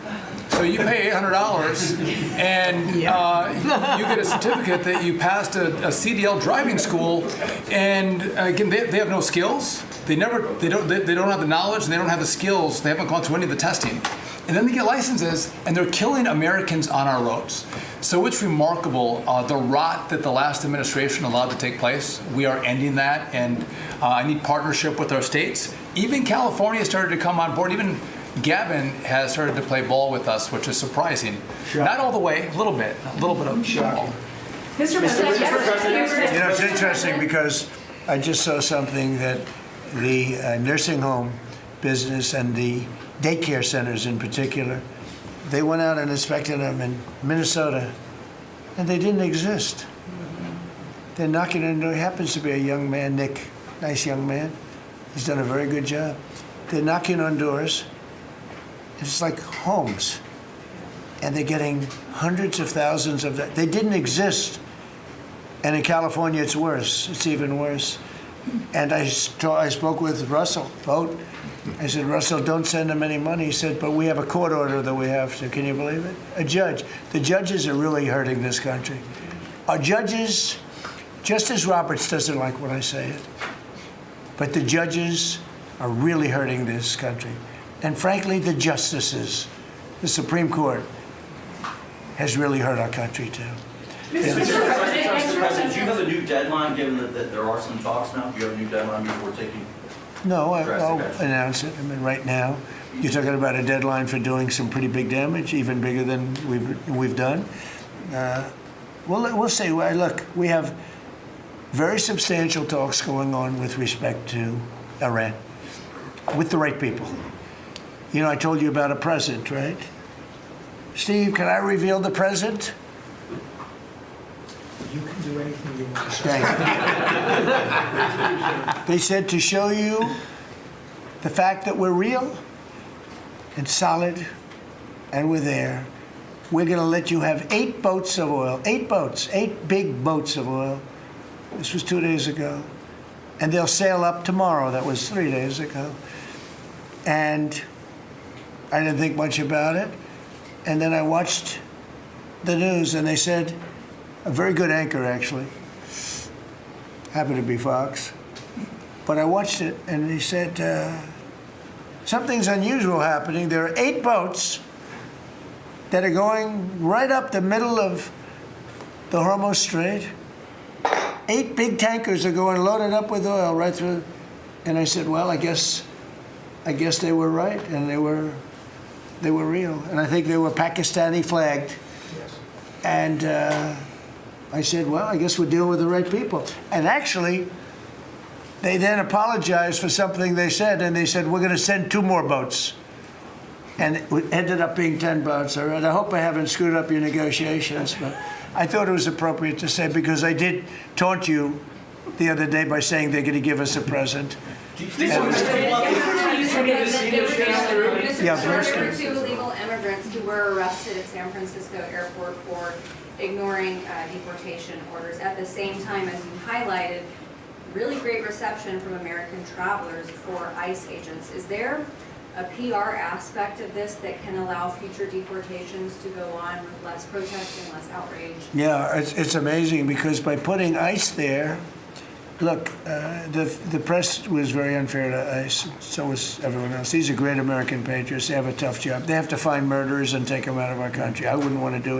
So you pay $800 and you get a certificate that you passed a CDL driving school, and again they have no skills. They don't have the knowledge, and they don't have the skills. They haven't gone through any of the testing, and then they get licenses, and they're killing Americans on our roads. So it's remarkable the rot that the last administration allowed to take place. We are ending that, and I need partnership with our states. Even California started to come on board. Even Gavin has started to play ball with us, which is surprising. Shocking. Not all the way, a little bit of ball. Mr. President, It's interesting because I just saw something that the nursing home business and the daycare centers in particular, they went out and inspected them in Minnesota, and they didn't exist. They're knocking on the door. He happens to be a young man, Nick, nice young man. He's done a very good job. They're knocking on doors. It's like homes, and they're getting hundreds of thousands of that. They didn't exist, and in California it's worse. It's even worse. And I spoke with Russell Vogt. I said, Russell, don't send them any money. He said, but we have a court order that we have to. Can you believe it? A judge. The judges are really hurting this country. Our judges, Justice Roberts doesn't like when I say it, but the judges are really hurting this country. And frankly, the justices, the Supreme Court, has really hurt our country too. Mr. President, do you have a new deadline, given that there are some talks now? Do you have a new deadline before taking? No, I'll announce it. I mean, right now, you're talking about a deadline for doing some pretty big damage, even bigger than we've done. We'll say, look, we have very substantial talks going on with respect to Iran, with the right people. You know, I told you about a present, right? Steve, can I reveal the present? You can do anything you want. Thank you. They said to show you the fact that we're real and solid and we're there. We're going to let you have 8 boats of oil, 8 boats, 8 big boats of oil. This was 2 days ago. And they'll sail up tomorrow. That was 3 days ago. And I didn't think much about it. And then I watched the news, and they said, a very good anchor, actually, happened to be Fox. But I watched it, and he said, something's unusual happening. There are 8 boats that are going right up the middle of the Hormuz Strait. 8 big tankers are going loaded up with oil right through. And I said, well, I guess they were right, and they were real. And I think they were Pakistani flagged. Yes. And I said, well, I guess we're dealing with the right people. And actually, they then apologized for something they said, and they said, we're going to send 2 more boats. And it ended up being 10 boats. All right, I hope I haven't screwed up your negotiations, but I thought it was appropriate to say, because I did taunt you the other day by saying they're going to give us a present. There were 2 illegal immigrants who were arrested at San Francisco airport for ignoring deportation orders. At the same time, as you highlighted, really great reception from American travelers for ICE agents. Is there a PR aspect of this that can allow future deportations to go on with less protesting, less outrage? Yeah, it's amazing, because by putting ICE there, look, the press was very unfair to ICE. So was everyone else. These are great American patriots. They have a tough job. They have to find murderers and take them out of our country. I wouldn't want to do it.